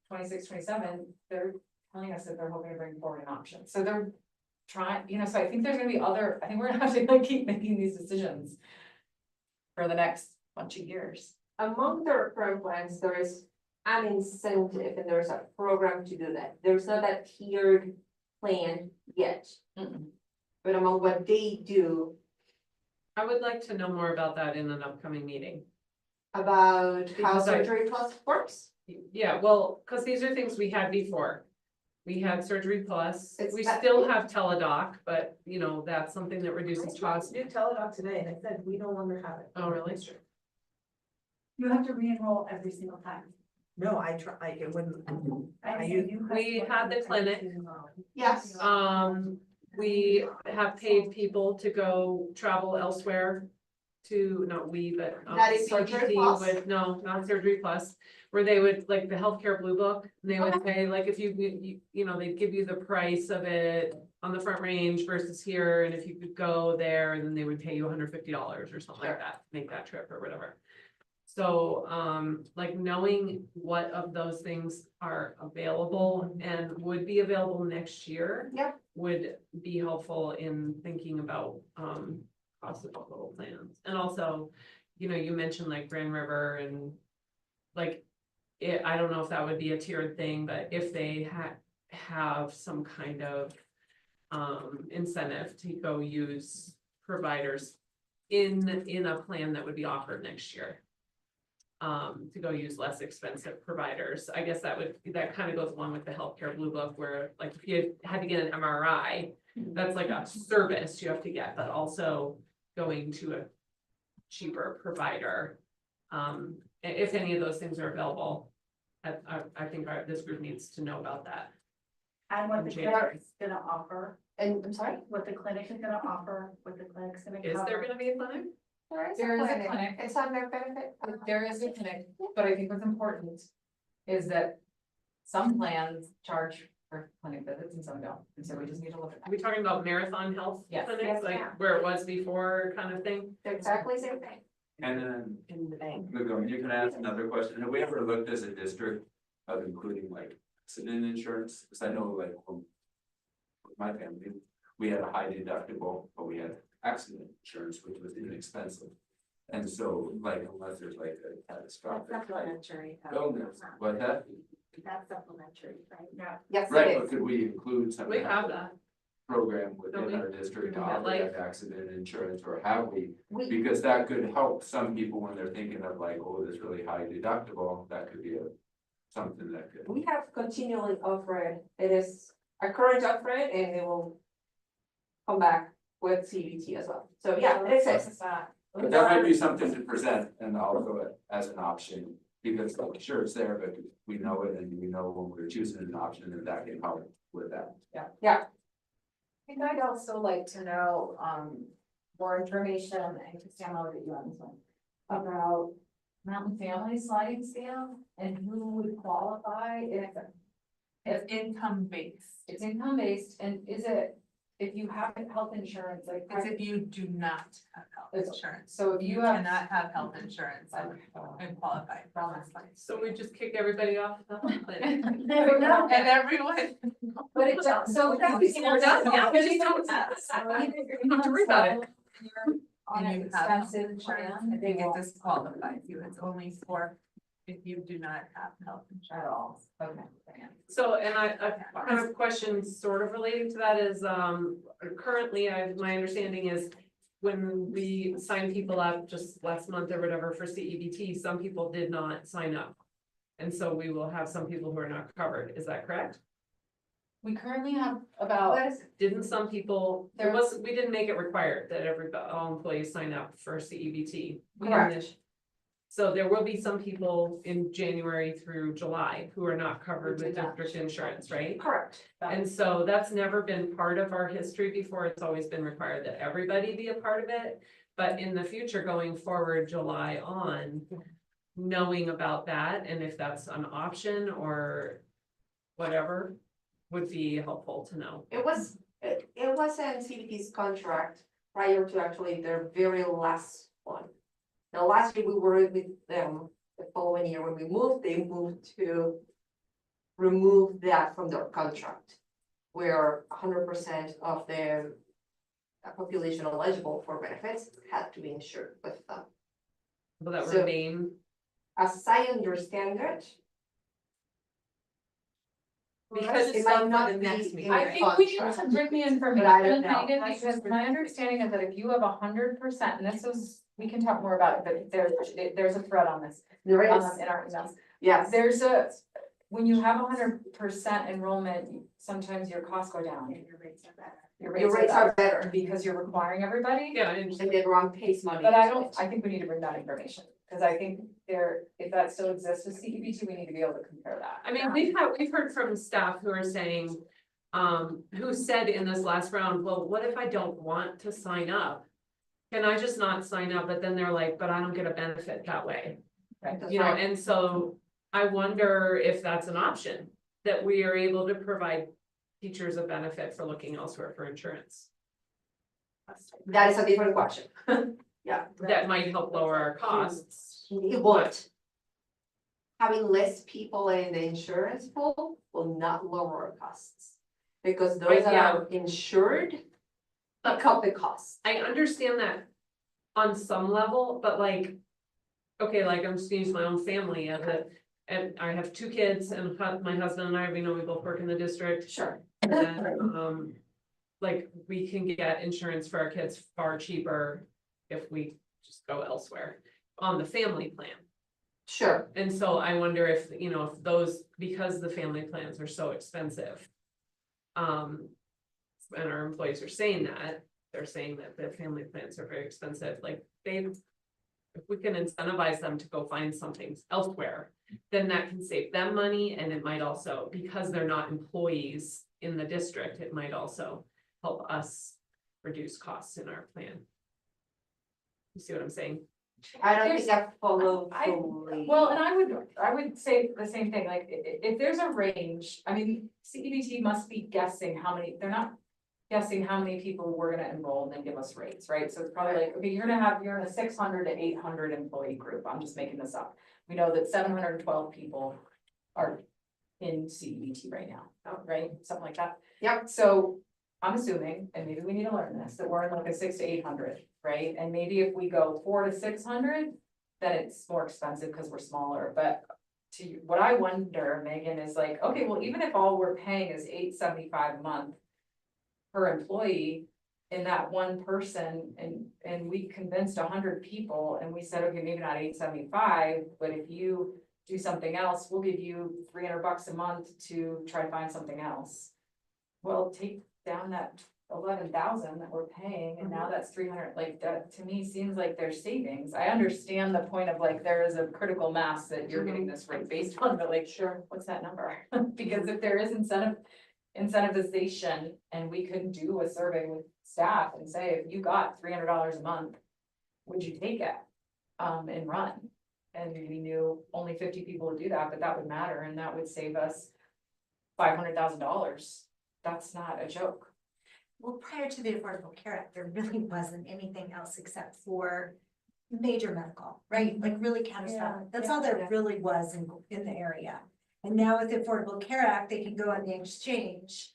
K: 26, 27, they're telling us that they're hoping to bring forward an option. So they're trying, you know, so I think there's gonna be I think we're gonna have to like keep making these decisions for the next bunch of years.
L: Among the current plans, there is an incentive and there's a program to do that. There's not a tiered plan yet. But among what they do
H: I would like to know more about that in an upcoming meeting.
L: about how
H: Because I-
L: Surgery Plus works.
H: Yeah, well, because these are things we had before. We had Surgery Plus,
L: It's
H: we
L: that-
H: still have Teladoc, but you know, that's something that reduces costs.
M: I did Teladoc today and I said, we no longer have it.
H: Oh, really?
J: You have to re-enroll every single time.
M: No, I try, it wouldn't. I
J: And
M: use-
J: you have
H: We
J: to-
H: had the clinic.
L: Yes.
H: We have paid people to go travel elsewhere to, not we, but.
L: That is Surgery
H: CPT
L: Plus?
H: would- No, not Surgery Plus, where they would, like, the healthcare blue book, and they would say, like, if you know, they'd give you the price of it on the Front Range versus here, and if you could go there, and then they would pay you $150 or something like that, make that trip or whatever. So, like, knowing what of those things are available and would be available next year.
L: Yep.
H: Would be helpful in thinking about, hospital plans. And also, you know, you mentioned like Grand River and like, I don't know if that would be a tiered thing, but if they have some kind of incentive to go use providers in a plan that would be offered next year. To go use less expensive providers. I guess that kind of goes along with the healthcare blue book where like if you had to get an MRI, that's like a service you have to get, but also going to a cheaper provider. If any of those things are available, I think this group needs to know about that.
J: And what the clinic is gonna offer,
L: And I'm sorry?
J: what the clinic is gonna offer, what the clinic's gonna cover.
H: Is there gonna be a clinic?
K: There is a clinic.
L: It's on their benefit.
K: There is a clinic, but I think what's important is that some plans charge for clinic visits and some don't, and so we just need to look at
H: Are we
K: that.
H: talking about Marathon Health
K: Yes.
H: clinics,
L: Yes,
H: like
L: ma'am.
H: where it was before kind of thing?
L: Exactly same thing.
D: And then,
M: In the bank.
D: you can ask another question, have we ever looked as a district of including like accident insurance? Because I know like with my family, we had a high deductible, but we had accident insurance, which was inexpensive. And so like unless there's like a catastrophic
J: Supplementary.
D: illness, but that,
J: That's supplementary, right? Yeah.
L: Yes,
D: right,
L: it
D: but
L: is.
D: could we include some
H: We
D: kind
H: have
D: of
H: that.
D: program
H: Don't
D: within
H: we?
D: our district to
H: We
D: offer
H: have
D: that accident insurance, or have we?
L: We,
D: Because that could help some people when they're thinking of like, oh, this really high deductible, that could be something that could.
L: we have continually offered, it is a current offer and they will come back with CBT as well. So yeah, it exists.
D: But that might be something to present and also as an option, because like, sure, it's there, but we know it and we know when we're choosing an option and that can help with that.
L: Yeah,
E: I think I'd also like to know, more information, and Christiane, I'll get you on this one, about Mountain Family sliding scale and who would qualify if
A: It's income based.
E: it's income based, and is it, if you have health insurance, like.
A: It's if you do not have health
E: It's-
A: insurance.
E: So if
A: You
E: you have.
A: cannot have health insurance and qualify for this line.
H: So we just kick everybody off the clinic.
A: And everyone.
E: But it does, so.
H: We're done, yeah, we just don't.
E: Either you're
H: Don't have to worry about it.
E: you're
A: And
I: an
A: you have health
I: expensive
A: insurance,
I: plan,
A: I think it disqualifies you, it's only for if you do not have health insurance.
E: At all, okay.
H: So, and I kind of question sort of relating to that is, currently, my understanding is when we sign people up just last month or whatever for CEBT, some people did not sign up. And so we will have some people who are not covered, is that correct?
E: We currently have about,
H: Didn't some people,
E: There-
H: we didn't make it required that all employees sign up for CEBT.
E: correct,
H: So there will be some people in January through July who are not covered
E: Who
H: with
E: did not.
H: district insurance, right?
E: correct.
H: And so that's never been part of our history before. It's always been required that everybody be a part of it. But in the future, going forward, July on, knowing about that and if that's an option or whatever would be helpful to know.
L: It was in CBT's contract prior to actually their very last one. Now, last year we were with them, the following year when we moved, they moved to remove that from their contract. Where 100% of the population eligible for benefits had to be insured with them.
H: Will that
L: So-
H: remain?
L: As I understand it,
H: Because
L: it might not be in
E: I
L: the
E: think we should
L: contract.
E: bring the
L: But I
E: information,
L: don't know.
E: Megan, because my understanding is that if you have 100%, and this is, we can talk more about it, but there's a thread on this.
L: There is,
E: In our emails.
L: yes,
E: There's when you have 100% enrollment, sometimes your costs go down.
J: Your rates are better.
E: Your
L: your rates are better,
E: because you're requiring everybody.
H: Yeah, I understand.
L: and everyone pays money.
E: But I
L: to
E: don't,
L: it.
E: I think we need to bring that information, because I think if that still exists with CEBT, we need to be able to compare that.
H: I mean, we've heard from staff who are saying, who said in this last round, well, what if I don't want to sign up? Can I just not sign up? But then they're like, but I don't get a benefit that way.
E: Right.
L: That's
H: You know,
L: right.
H: and so I wonder if that's an option, that we are able to provide teachers a benefit for looking elsewhere for insurance.
L: That is a different question.
H: That might help lower our costs.
L: It won't. Having less people in the insurance pool will not lower our costs. Because those that
H: Yeah.
L: are insured, pick up the cost.
H: I understand that on some level, but like, okay, like I'm just gonna use my own family and I have 2 kids and my husband and I, we know we both work in the district.
L: Sure.
H: And, like, we can get insurance for our kids far cheaper if we just go elsewhere on the family plan.
L: Sure,
H: And so I wonder if, you know, if those, because the family plans are so expensive. And our employees are saying that, they're saying that the family plans are very expensive, like if we can incentivize them to go find something elsewhere, then that can save them money and it might also, because they're not employees in the district, it might also help us reduce costs in our plan. You see what I'm saying?
L: I don't think I follow
E: I-
L: fully.
E: Well, and I would say the same thing, like, if there's a range, I mean, CEBT must be guessing how many, they're not guessing how many people we're gonna enroll and then give us rates, right? So it's probably like, okay, you're in a 600 to 800 employee group, I'm just making this up. We know that 712 people are in CEBT right now, right? Something like that.
L: Yep.
E: So I'm assuming, and maybe we need to learn this, that we're in like a 600 to 800, right? And maybe if we go 400 to 600, then it's more expensive because we're smaller, but what I wonder, Megan, is like, okay, well, even if all we're paying is $875 a month per employee in that one person, and we convinced 100 people, and we said, okay, maybe not $875, but if you do something else, we'll give you $300 a month to try to find something else. Well, take down that 11,000 that we're paying, and now that's 300, like, that to me seems like there's savings. I understand the point of like, there is a critical mass that you're getting this rate based on, but like, sure, what's that number? Because if there is incentivization, and we could do a survey with staff and say, if you got $300 a month, would you take it? And run? And we knew only 50 people would do that, but that would matter, and that would save us $500,000. That's not a joke.
J: Well, prior to the Affordable Care Act, there really wasn't anything else except for major medical, right? Like really catastrophic. That's all there really was in the area. And now with the Affordable Care Act, they can go on the exchange.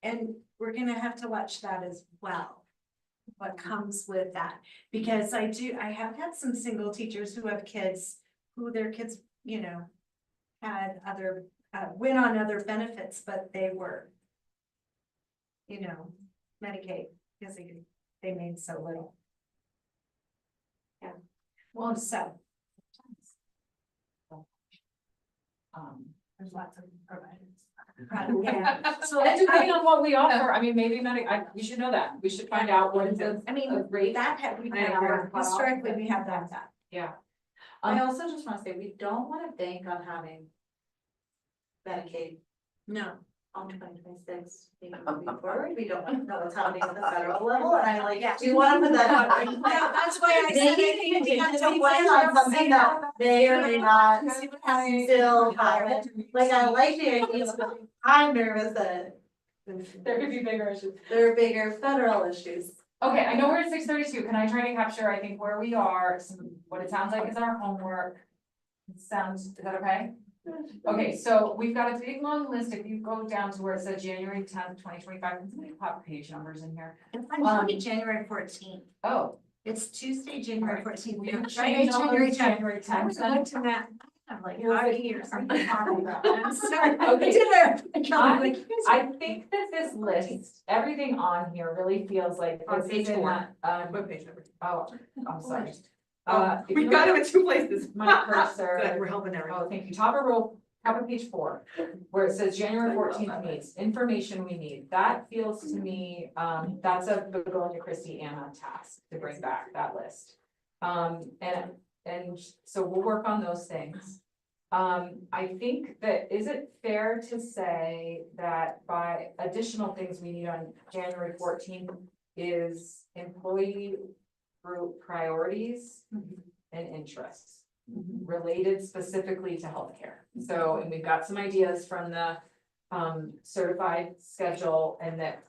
J: And we're gonna have to watch that as well. what comes with that. Because I have had some single teachers who have kids, who their kids, you know, had other, went on other benefits, but they were, you know, Medicaid, because they made so little. Yeah, well, so.
A: There's lots of providers.
J: Yeah,
K: So depending on what we offer, I mean, maybe we should know that, we should find out what is the.
J: I mean,
K: rate.
J: that had, we
K: I
J: had,
K: agree.
J: historically, we have that.
K: Yeah.
I: I also just wanna say, we don't wanna bank on having Medicaid
J: No.
I: on 2026 being moving forward. We don't want to know what's happening at the federal level, and I'm like, we wanna put that on.
J: Yeah, that's why I said I
I: Maybe
J: think
I: we
J: we have
I: need
J: to
I: to plan on something that may or may not still happen. Like, I like the ideas, but I'm nervous that
K: There could be bigger issues.
I: there are bigger federal issues.
K: Okay, I know we're at 6:32. Can I try to capture, I think, where we are, what it sounds like is our homework? Is that okay? Okay, so we've got a big long list. If you go down to where it says January 10th, 2025, can somebody pop page numbers in here?
J: I'm looking at January 14th.
K: Oh.
J: It's Tuesday, January 14th.
K: We have
J: January
K: changed
J: January 10th.
K: January
J: I
K: 10th.
J: was going to that. I'm like,
K: You're
J: how
K: like-
J: years are you talking about? I'm sorry.
K: Okay.
J: Dinner.
K: I think that this list, everything on here really feels like.
M: On
K: this
M: page
K: is in
M: 4.
K: that,
M: What page number?
K: Oh, I'm sorry. If
M: We
K: you
M: got
K: look
M: it in 2 places.
K: at my cursor.
M: Good, we're helping everyone.
K: Oh, thank you. Top of page 4, where it says January 14th meets, information we need. That feels to me, that's a Begonia Christie Anna task to bring back that list. And so we'll work on those things. I think that, is it fair to say that by additional things we need on January 14th is employee group priorities and interests related specifically to healthcare? So, and we've got some ideas from the certified schedule, and that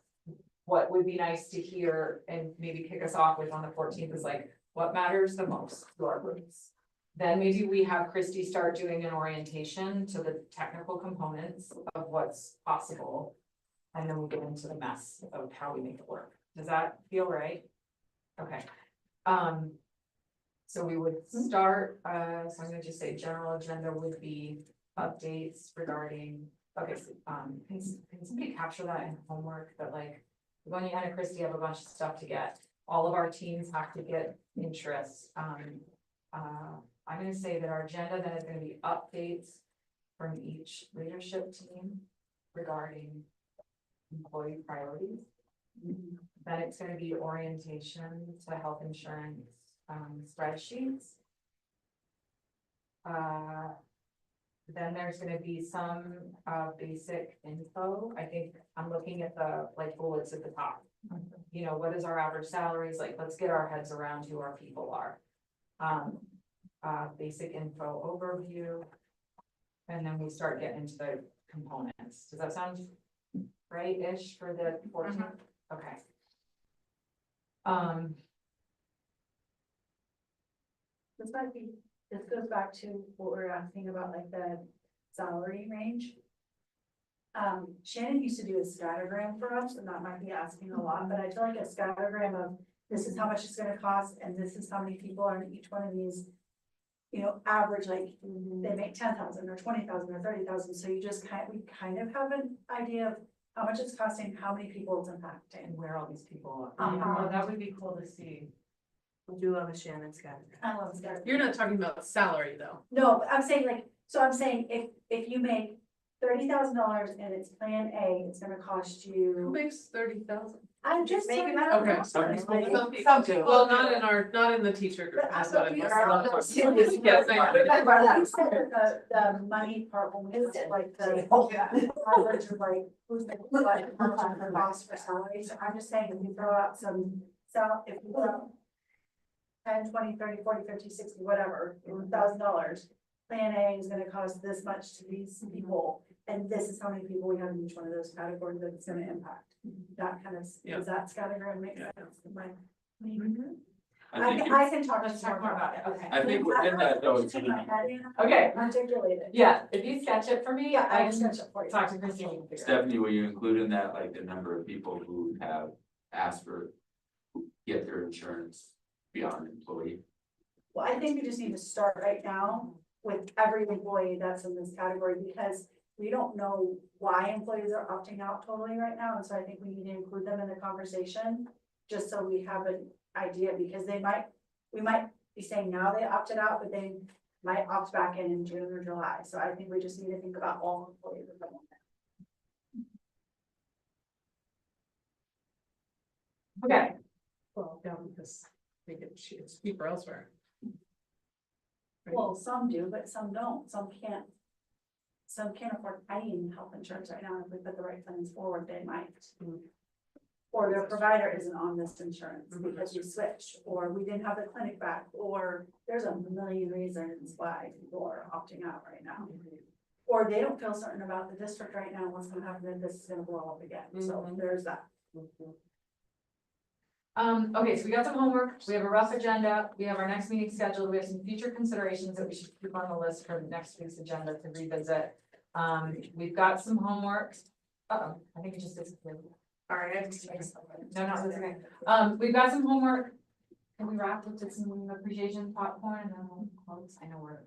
K: what would be nice to hear and maybe kick us off with on the 14th is like, what matters the most to our groups? Then maybe we have Christy start doing an orientation to the technical components of what's possible. And then we'll get into the mess of how we make it work. Does that feel right? Okay. So we would start, so I'm gonna just say general agenda would be updates regarding, okay, so, can somebody capture that in homework that like, Begonia and Christy have a bunch of stuff to get. All of our teams have to get interests. I'm gonna say that our agenda then is gonna be updates from each leadership team regarding employee priorities. Then it's gonna be orientation to health insurance spreadsheets. Then there's gonna be some basic info. I think I'm looking at the like bullets at the top. You know, what is our average salaries? Like, let's get our heads around who our people are. Basic info overview. And then we start getting into the components. Does that sound right-ish for the 14th? Okay.
J: This goes back to what we were asking about, like the salary range. Shannon used to do a scattergram for us, and that might be asking a lot, but I feel like a scattergram of this is how much it's gonna cost, and this is how many people are in each one of these. You know, average, like, they make 10,000 or 20,000 or 30,000, so you just we kind of have an idea of how much it's costing, how many people it's impacting.
K: And where all these people are.
J: Oh,
K: That would be cool to see.
M: I do love a Shannon scatter.
J: I love scattergram.
H: You're not talking about salary though.
J: No, but I'm saying like, so I'm saying if you make $30,000 and it's plan A, it's gonna cost
H: Who
J: you.
H: makes 30,000?
J: I'm just
M: Make
J: saying.
M: it
J: I don't
H: okay.
J: know.
H: Some people.
J: Some
H: Well, not in the teacher group.
J: But
H: That's
J: so
H: what
J: we
H: I'm
J: are
H: saying.
J: serious.
H: Yes, I know.
J: You said that the money part when we did like the average of like, who's the, like, the cost for salaries, I'm just saying, if you throw out some, if you throw out 10, 20, 30, 40, 50, 60, whatever, $1,000, plan A is gonna cost this much to these people, and this is how many people we have in each one of those categories that it's gonna impact. That kind of,
H: Yeah.
J: does that scattergram make sense?
D: I think,
J: I can talk.
K: Let's talk more about it, okay.
D: I think within that though, it's
J: Take my head in,
K: Okay,
J: articulate it.
K: yeah, if you sketch it for me,
J: Yeah, I
K: I
J: can
K: can
J: sketch it for you.
K: talk to Christine. and figure it out.
D: Stephanie, will you include in that, like, the number of people who have asked for get their insurance beyond employee.
J: Well, I think we just need to start right now with every employee that's in this category, because we don't know why employees are opting out totally right now, and so I think we need to include them in the conversation. Just so we have an idea, because we might be saying now they opted out, but they might opt back in June or July, so I think we just need to think about all employees at the moment.
K: Okay,
H: Well, yeah, because they get, it's cheaper elsewhere. Right.
J: Well, some do, but some don't, some can't. Some can't afford paying health insurance right now, if we put the right plans forward, they might.
H: Mm.
J: Or their provider isn't on this insurance
H: Mhm.
J: because we switched, or we didn't have the clinic back, or there's a million reasons why people are opting out right now. Or they don't feel certain about the district right now, what's gonna happen if this is gonna blow up again, so
H: Mhm.
J: there's that.
K: okay, so we got some homework, we have a rough agenda, we have our next meeting scheduled, we have some future considerations that we should keep on the list for next week's agenda to revisit. We've got some homework. Uh-oh, I think it just disappeared.
J: All right,
K: No, it's okay. We've got some homework. Can we wrap with some appreciation popcorn and then we'll close? I know we're,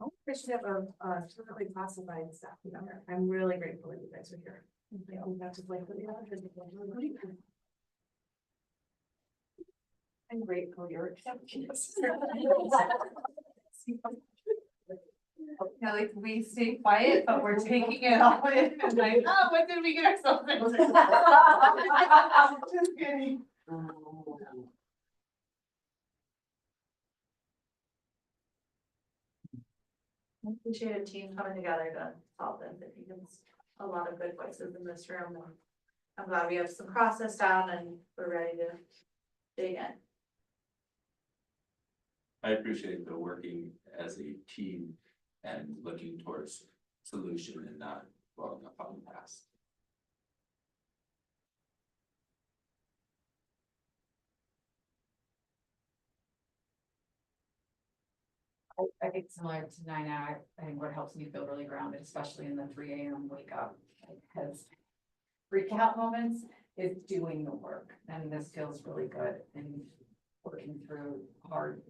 M: I should have a totally classified staff member. I'm really grateful that you guys are here. I'm grateful you're accepting this.
A: Yeah, like we stay quiet, but we're taking it all in and like, oh, what did we get ourselves into? Just kidding.
J: I appreciate a team coming together to solve this. I think it's a lot of good voices in this room. And I'm glad we have some process down and we're ready to dig in.
D: I appreciate the working as a team and looking towards solution and not dwelling upon the past.
K: I think similar to 9 hour, I think what helps me feel really grounded, especially in the 3 a.m. wake up, because freak out moments is doing the work, and this feels really good and working through hard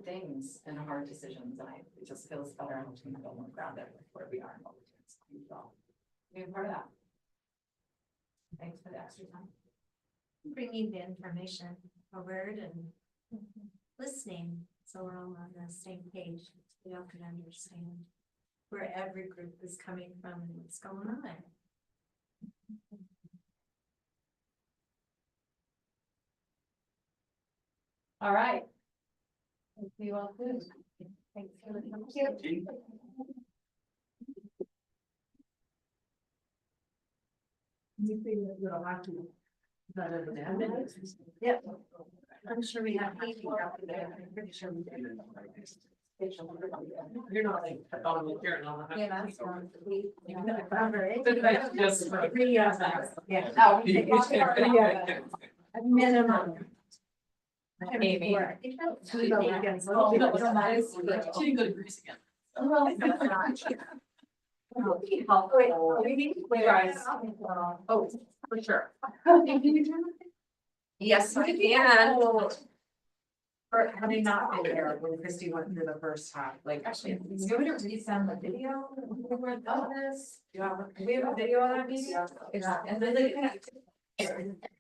K: things and hard decisions, and it just feels better and helps me feel more grounded with where we are and what we're doing. So thank you all for being part of that. Thanks for the extra time.
I: Bringing the information forward and listening, so we're all on the same page, we all can understand where every group is coming from and what's going on.
K: All right. Thank you all soon. Thanks for the time.
I: Yep. I'm sure we have people out there, I'm pretty sure we did.
H: You're not like, I thought we were hearing all that.
I: Yeah, that's one.
H: Just for-
I: Yeah.
K: Oh,
I: A minimum.
K: Amy.
I: I think that's two weekends.
K: Oh, no, it's not. It's like-
H: She didn't go to Greece again.
I: Well, that's not. We need to clear
K: Guys.
H: Oh, for sure.
K: Yes, I can. For having not been here when Christy went through the first half, like, actually, do you want me to resend the video? Of this? Do we have a video of that meeting? Yeah, and then they kind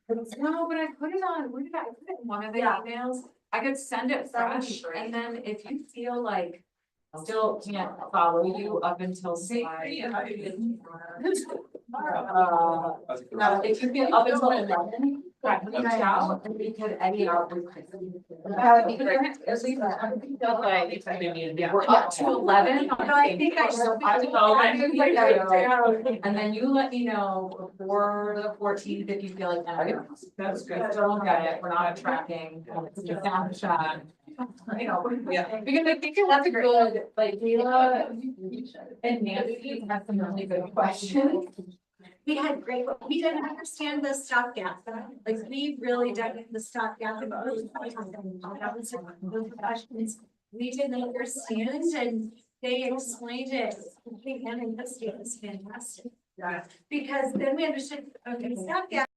K: of. No, but I put it on, where did I put it in one of the emails? I could send it
I: That would be
K: fresh,
I: great.
K: and then if you feel like still can't follow you up until slide. If you feel up until 11, reach out and we could edit out with Christy.
I: That would be great.
K: At least we're up to 11.
I: I think I still have to go.
K: And then you let me know before the 14th if you feel like that's good. Don't get it. We're not tracking. It's just down the shot. You know,
H: Yeah.
K: because I think that's a good, like, Leila and Nancy have some really good questions.
I: We had great, we didn't understand the stopgap, like, we really dug into the stopgap and really. That was the questions we didn't understand, and they explained it. I think Anna and Christie was fantastic.
J: Because then we understood, okay, stopgap